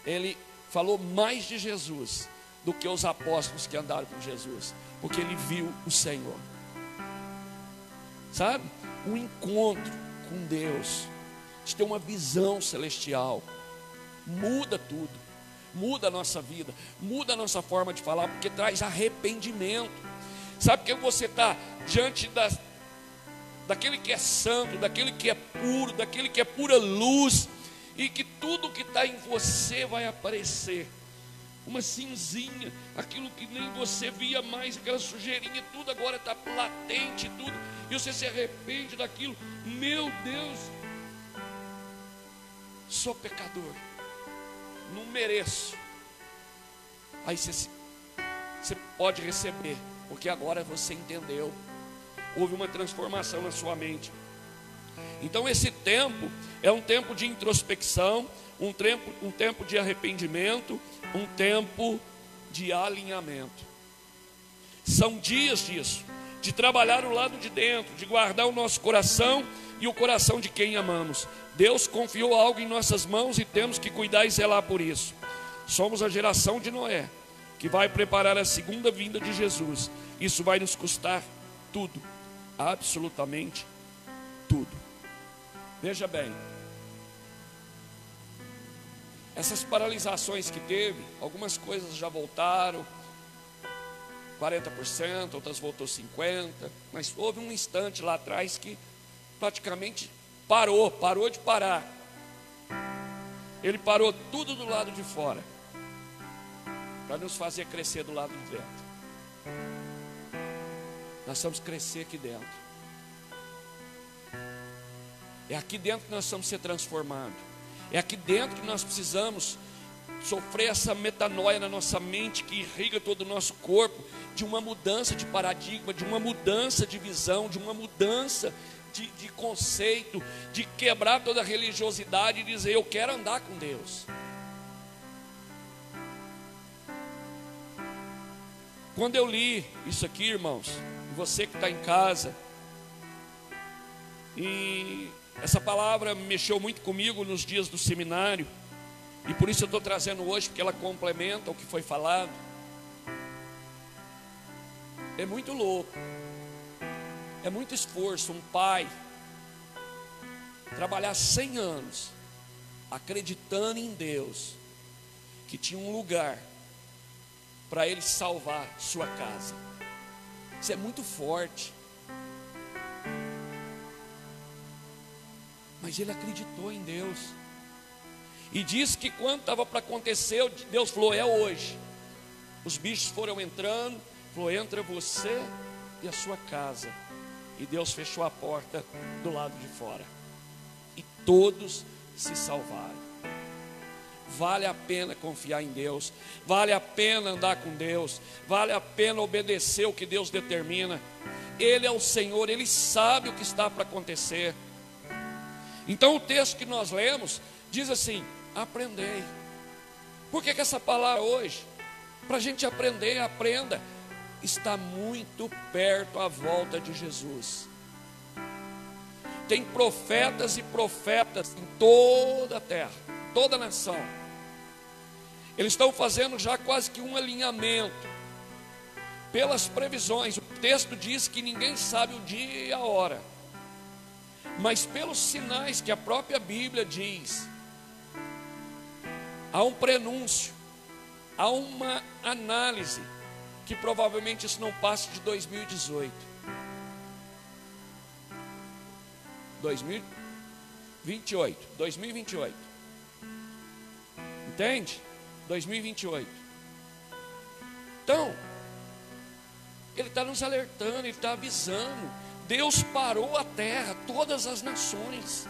B: ele falou mais de Jesus do que os apóstolos que andaram com Jesus, porque ele viu o Senhor, sabe? Um encontro com Deus, de ter uma visão celestial, muda tudo, muda a nossa vida, muda a nossa forma de falar, porque traz arrependimento. Sabe que você está diante daquele que é santo, daquele que é puro, daquele que é pura luz, e que tudo que está em você vai aparecer. Uma cinzinha, aquilo que nem você via mais, aquela sujeirinha, tudo agora está latente, tudo, e você se arrepende daquilo. Meu Deus, sou pecador, não mereço. Aí você pode receber, porque agora você entendeu, houve uma transformação na sua mente. Então esse tempo é um tempo de introspecção, um tempo de arrependimento, um tempo de alinhamento. São dias disso, de trabalhar o lado de dentro, de guardar o nosso coração e o coração de quem amamos. Deus confiou algo em nossas mãos e temos que cuidar e zelar por isso. Somos a geração de Noé, que vai preparar a segunda vinda de Jesus. Isso vai nos custar tudo, absolutamente tudo. Veja bem, essas paralisações que teve, algumas coisas já voltaram, 40%, outras voltou 50%, mas houve um instante lá atrás que praticamente parou de parar. Ele parou tudo do lado de fora, para nos fazer crescer do lado de dentro. Nós vamos crescer aqui dentro. É aqui dentro que nós vamos ser transformados. É aqui dentro que nós precisamos sofrer essa metanoia na nossa mente, que irriga todo o nosso corpo, de uma mudança de paradigma, de uma mudança de visão, de uma mudança de conceito, de quebrar toda a religiosidade e dizer: eu quero andar com Deus. Quando eu li isso aqui, irmãos, você que está em casa, e essa palavra mexeu muito comigo nos dias do seminário, e por isso eu estou trazendo hoje, porque ela complementa o que foi falado. É muito louco, é muito esforço um pai trabalhar 100 anos acreditando em Deus, que tinha um lugar para ele salvar sua casa. Isso é muito forte. Mas ele acreditou em Deus. E disse que quando estava para acontecer, Deus falou: é hoje. Os bichos foram entrando, falou: entra você e a sua casa. E Deus fechou a porta do lado de fora. E todos se salvaram. Vale a pena confiar em Deus, vale a pena andar com Deus, vale a pena obedecer o que Deus determina. Ele é o Senhor, Ele sabe o que está para acontecer. Então o texto que nós lemos diz assim: aprendei. Por que essa palavra hoje? Para a gente aprender, aprenda. Está muito perto a volta de Jesus. Tem profetas e profetas em toda a terra, toda a nação. Eles estão fazendo já quase que um alinhamento pelas previsões. O texto diz que ninguém sabe o dia e a hora, mas pelos sinais que a própria Bíblia diz, há um prenúncio, há uma análise, que provavelmente isso não passe de 2018. 2028. Entende? 2028. Então, Ele está nos alertando, Ele está avisando. Deus parou a terra, todas as nações.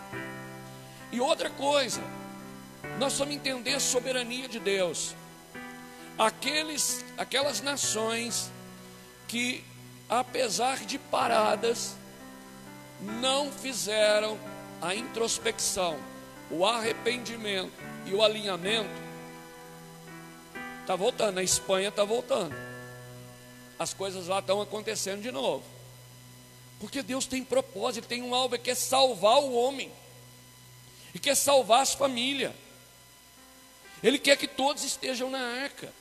B: E outra coisa, nós vamos entender a soberania de Deus. Aquelas nações que, apesar de paradas, não fizeram a introspecção, o arrependimento e o alinhamento. Está voltando, a Espanha está voltando, as coisas lá estão acontecendo de novo, porque Deus tem propósito, tem um alvo, Ele quer salvar o homem, Ele quer salvar as famílias, Ele quer que todos estejam na arca.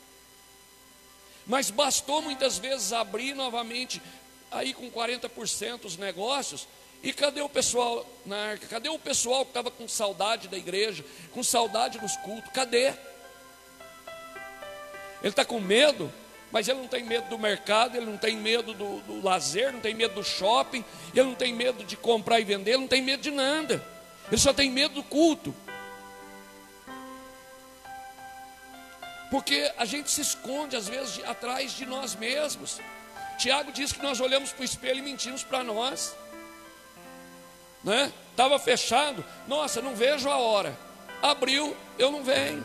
B: Mas bastou muitas vezes abrir novamente, aí com 40% os negócios, e cadê o pessoal na arca? Cadê o pessoal que estava com saudade da igreja, com saudade dos cultos? Cadê? Ele está com medo, mas ele não tem medo do mercado, ele não tem medo do lazer, não tem medo do shopping, ele não tem medo de comprar e vender, ele não tem medo de nada. Ele só tem medo do culto. Porque a gente se esconde às vezes atrás de nós mesmos. Tiago diz que nós olhamos para o espelho e mentimos para nós, né? Estava fechado, nossa, não vejo a hora. Abriu, eu não venho.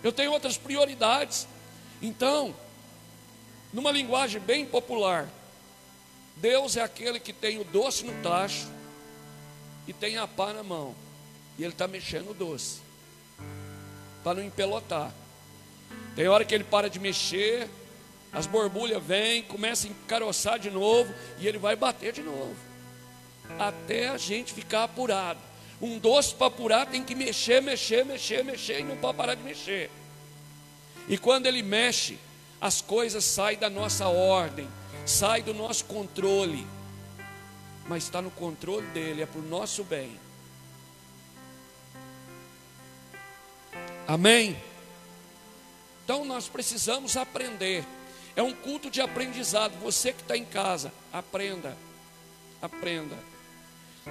B: Eu tenho outras prioridades. Então, numa linguagem bem popular, Deus é aquele que tem o doce no tacho e tem a pá na mão, e Ele está mexendo o doce para não empelotar. Tem hora que Ele para de mexer, as borbulhas vêm, começa a encaroçar de novo, e Ele vai bater de novo, até a gente ficar apurado. Um doce para apurar tem que mexer, e não pode parar de mexer. E quando Ele mexe, as coisas saem da nossa ordem, saem do nosso controle, mas está no controle dEle, é para o nosso bem. Amém? Então nós precisamos aprender. É um culto de aprendizado. Você que está em casa, aprenda. Aprenda.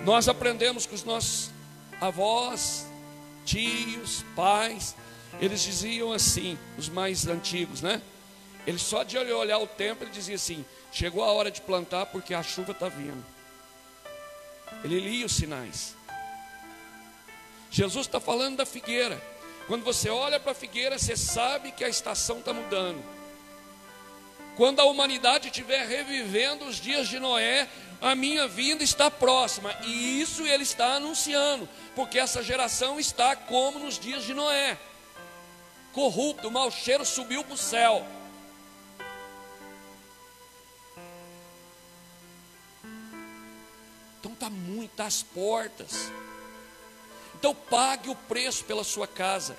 B: Nós aprendemos com os nossos avós, tios, pais. Eles diziam assim, os mais antigos, né? Ele só de olhar o tempo, ele dizia assim: chegou a hora de plantar porque a chuva está vindo. Ele lia os sinais. Jesus está falando da figueira. Quando você olha para a figueira, você sabe que a estação está mudando. Quando a humanidade estiver revivendo os dias de Noé, a minha vinda está próxima. E isso Ele está anunciando, porque essa geração está como nos dias de Noé. Corrupto, o mau cheiro subiu para o céu. Então está muito às portas. Então pague o preço pela sua casa,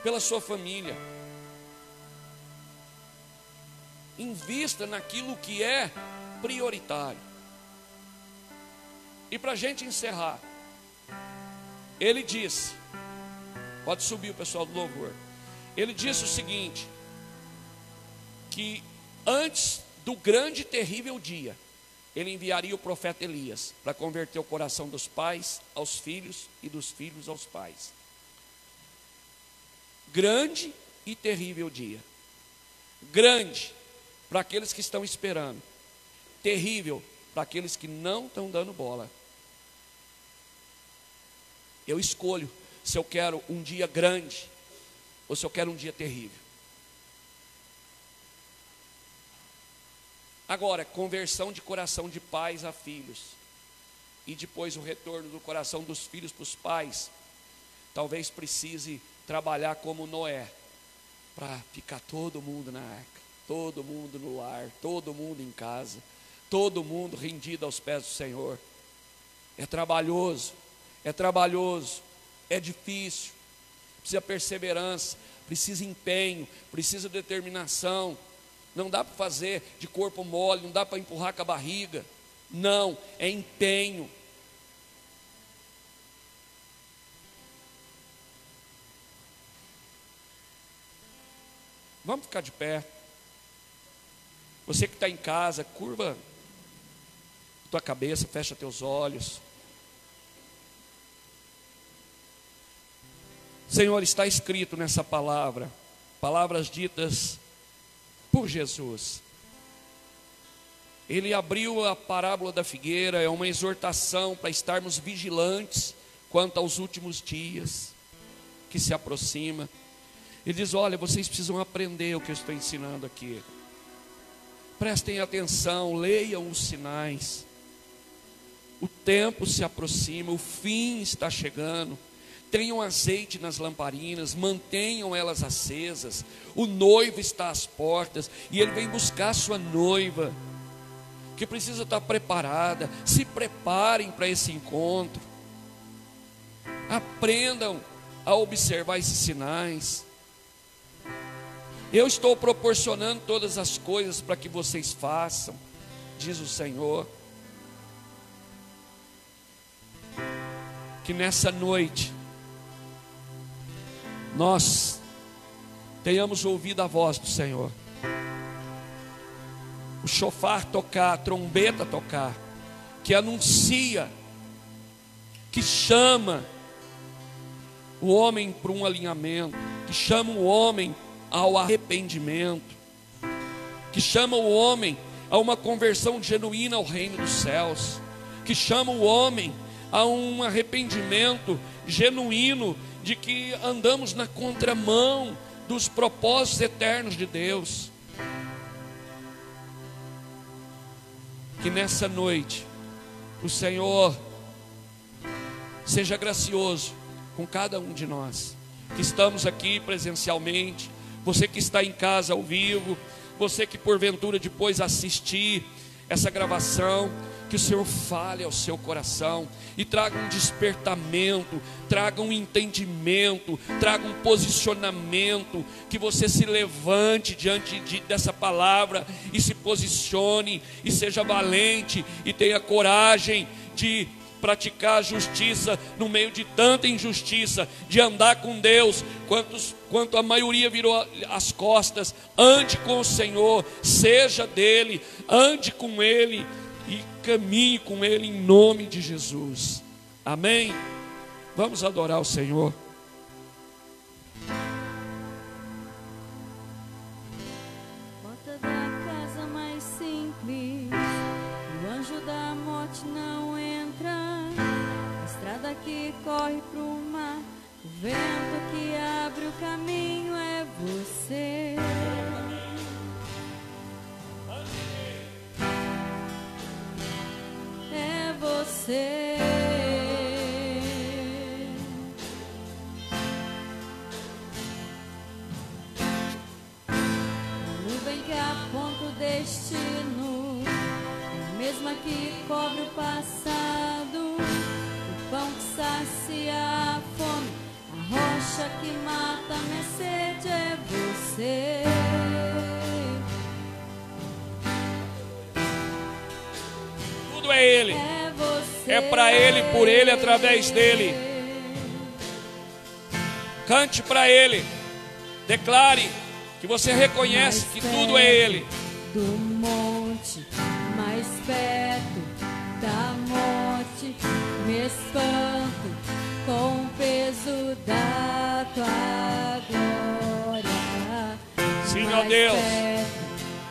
B: pela sua família. Invista naquilo que é prioritário. E para a gente encerrar, ele disse, pode subir o pessoal do louvor. Ele disse o seguinte, que antes do grande e terrível dia, Ele enviaria o profeta Elias para converter o coração dos pais aos filhos e dos filhos aos pais. Grande e terrível dia. Grande para aqueles que estão esperando. Terrível para aqueles que não estão dando bola. Eu escolho se eu quero um dia grande ou se eu quero um dia terrível. Agora, conversão de coração de pais a filhos, e depois o retorno do coração dos filhos para os pais, talvez precise trabalhar como Noé, para ficar todo mundo na arca, todo mundo no lar, todo mundo em casa, todo mundo rendido aos pés do Senhor. É trabalhoso, é difícil, precisa perseverança, precisa empenho, precisa determinação. Não dá para fazer de corpo mole, não dá para empurrar com a barriga. Não, é empenho. Vamos ficar de pé. Você que está em casa, curva tua cabeça, fecha teus olhos. Senhor, está escrito nessa palavra, palavras ditas por Jesus. Ele abriu a parábola da figueira, é uma exortação para estarmos vigilantes quanto aos últimos dias que se aproxima. Ele diz: olha, vocês precisam aprender o que eu estou ensinando aqui. Prestem atenção, leiam os sinais. O tempo se aproxima, o fim está chegando. Tenham azeite nas lamparinas, mantenham elas acesas. O noivo está às portas e ele vem buscar a sua noiva, que precisa estar preparada. Se preparem para esse encontro. Aprendam a observar esses sinais. Eu estou proporcionando todas as coisas para que vocês façam, diz o Senhor. Que nessa noite nós tenhamos ouvido a voz do Senhor. O chofar tocar, a trombeta tocar, que anuncia, que chama o homem para um alinhamento, que chama o homem ao arrependimento, que chama o homem a uma conversão genuína ao reino dos céus, que chama o homem a um arrependimento genuíno de que andamos na contramão dos propósitos eternos de Deus. Que nessa noite o Senhor seja gracioso com cada um de nós que estamos aqui presencialmente, você que está em casa ao vivo, você que porventura depois assistir essa gravação, que o Senhor fale ao seu coração e traga um despertamento, traga um entendimento, traga um posicionamento, que você se levante diante dessa palavra e se posicione e seja valente e tenha coragem de praticar a justiça no meio de tanta injustiça, de andar com Deus. Quanto a maioria virou as costas, ande com o Senhor, seja dele, ande com ele e caminhe com ele em nome de Jesus. Amém? Vamos adorar o Senhor.
A: Porta da casa mais simples, o anjo da morte não entra. A estrada que corre pro mar, o vento que abre o caminho é você. É você. A nuvem que aponta o destino, a mesma que cobre o passado, o pão que sacia a fome, a rocha que mata a minha sede é você.
B: Tudo é Ele,
A: É você.
B: é para Ele, por Ele, através dEle. Cante para Ele, declare que você reconhece que tudo é Ele.
A: Do monte mais perto da morte, me espanto com o peso da tua glória.
B: Sim, ó Deus,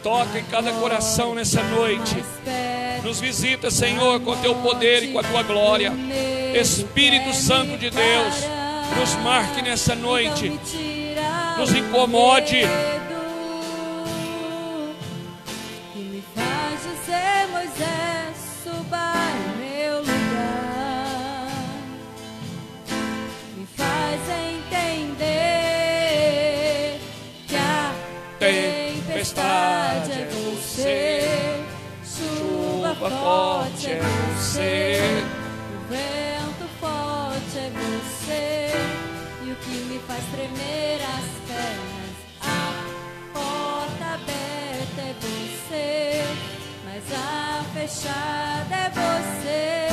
B: toca em cada coração nessa noite. Nos visita, Senhor, com o teu poder e com a tua glória. Espírito Santo de Deus, nos marque nessa noite, nos incomode.
A: Que me faz dizer, Moisés, suba em meu lugar. Me faz entender que a tempestade é você, chuva forte é você, o vento forte é você, e o que me faz tremer as pernas, a porta aberta é você, mas a fechada é você,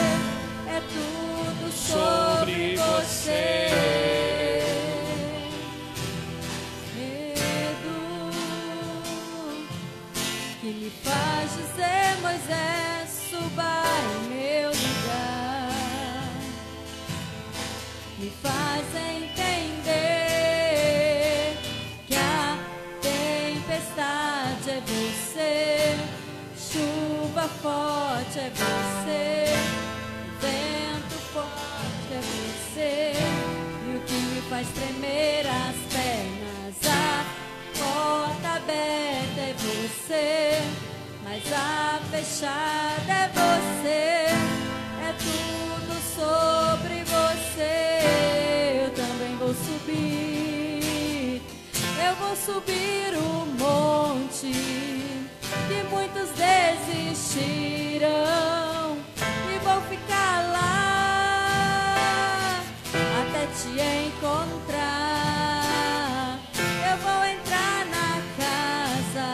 A: é tudo sobre você. Medo que me faz dizer, Moisés, suba em meu lugar. Me faz entender que a tempestade é você, chuva forte é você, vento forte é você, e o que me faz tremer as pernas, a porta aberta é você, mas a fechada é você, é tudo sobre você. Eu também vou subir, eu vou subir o monte que muitos desistirão, e vou ficar lá até te encontrar. Eu vou entrar na casa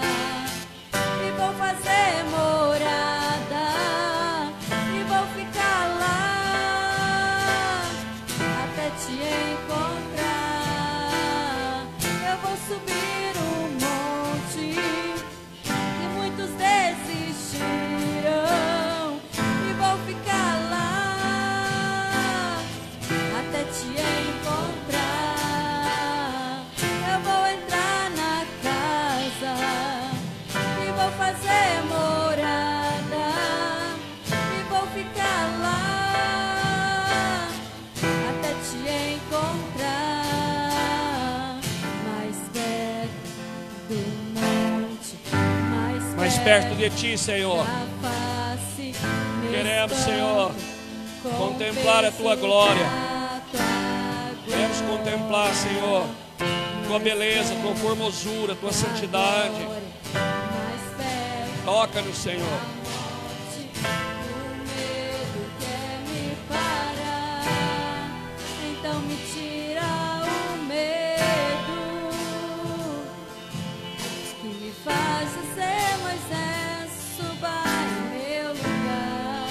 A: e vou fazer morada, e vou ficar lá até te encontrar. Eu vou subir
B: perto de Ti, Senhor. Queremos, Senhor, contemplar a Tua glória. Queremos contemplar, Senhor, Tua beleza, Tua formosura, Tua santidade. Toca-nos, Senhor.
A: Então me tira o medo que me faz ser Moisés, suba em meu lugar,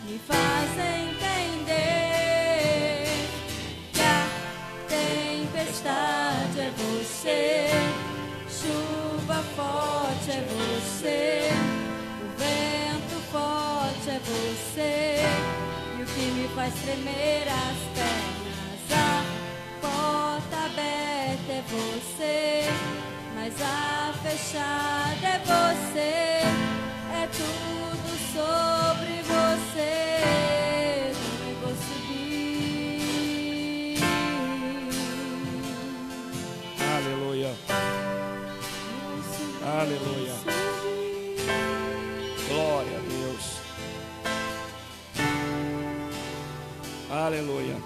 A: me faz entender que a tempestade é você, chuva forte é você, o vento forte é você, e o que me faz tremer as pernas, a porta aberta é você, mas a fechada é você, é tudo sobre você, não vou subir.
B: Aleluia. Aleluia. Glória a Deus. Aleluia.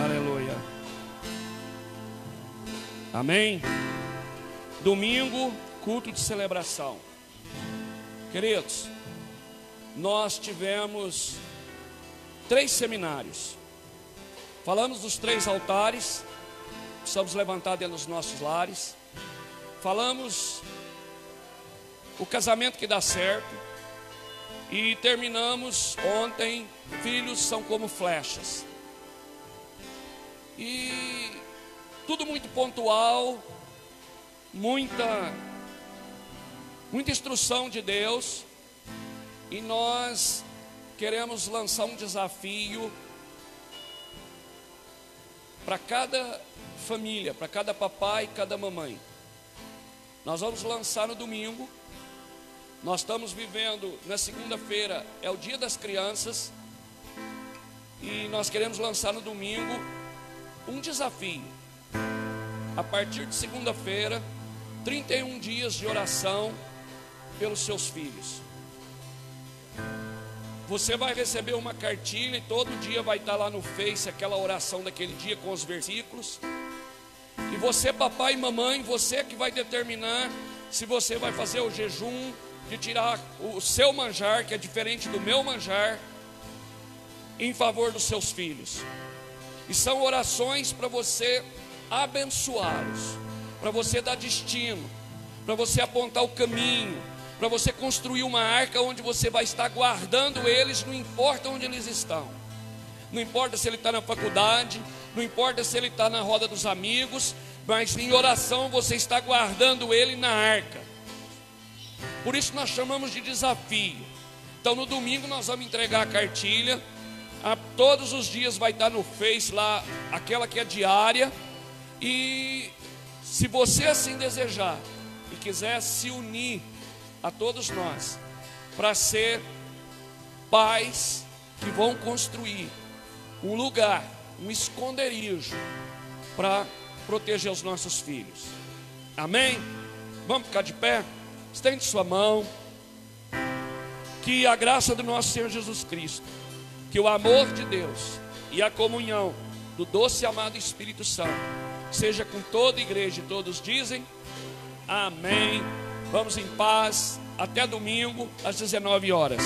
B: Aleluia. Amém? Domingo, culto de celebração. Queridos, nós tivemos 3 seminários. Falamos dos 3 altares que precisamos levantar dentro dos nossos lares. Falamos o casamento que dá certo. E terminamos ontem, filhos são como flechas. E tudo muito pontual, muita instrução de Deus. E nós queremos lançar um desafio para cada família, para cada papai e cada mamãe. Nós vamos lançar no domingo. Nós estamos vivendo, na segunda-feira é o Dia das Crianças, e nós queremos lançar no domingo um desafio. A partir de segunda-feira, 31 dias de oração pelos seus filhos. Você vai receber uma cartilha e todo dia vai estar lá no Face aquela oração daquele dia com os versículos. E você, papai e mamãe, você que vai determinar se você vai fazer o jejum de tirar o seu manjar, que é diferente do meu manjar, em favor dos seus filhos. E são orações para você abençoá-los, para você dar destino, para você apontar o caminho, para você construir uma arca onde você vai estar guardando eles, não importa onde eles estão. Não importa se ele está na faculdade, não importa se ele está na roda dos amigos, mas em oração você está guardando ele na arca. Por isso nós chamamos de desafio. Então no domingo nós vamos entregar a cartilha. Todos os dias vai estar no Face lá, aquela que é diária. E se você assim desejar e quiser se unir a todos nós para ser pais que vão construir um lugar, um esconderijo para proteger os nossos filhos. Amém? Vamos ficar de pé? Estende sua mão. Que a graça do nosso Senhor Jesus Cristo, que o amor de Deus e a comunhão do doce e amado Espírito Santo seja com toda a igreja. E todos dizem amém. Vamos em paz. Até domingo às 19 horas.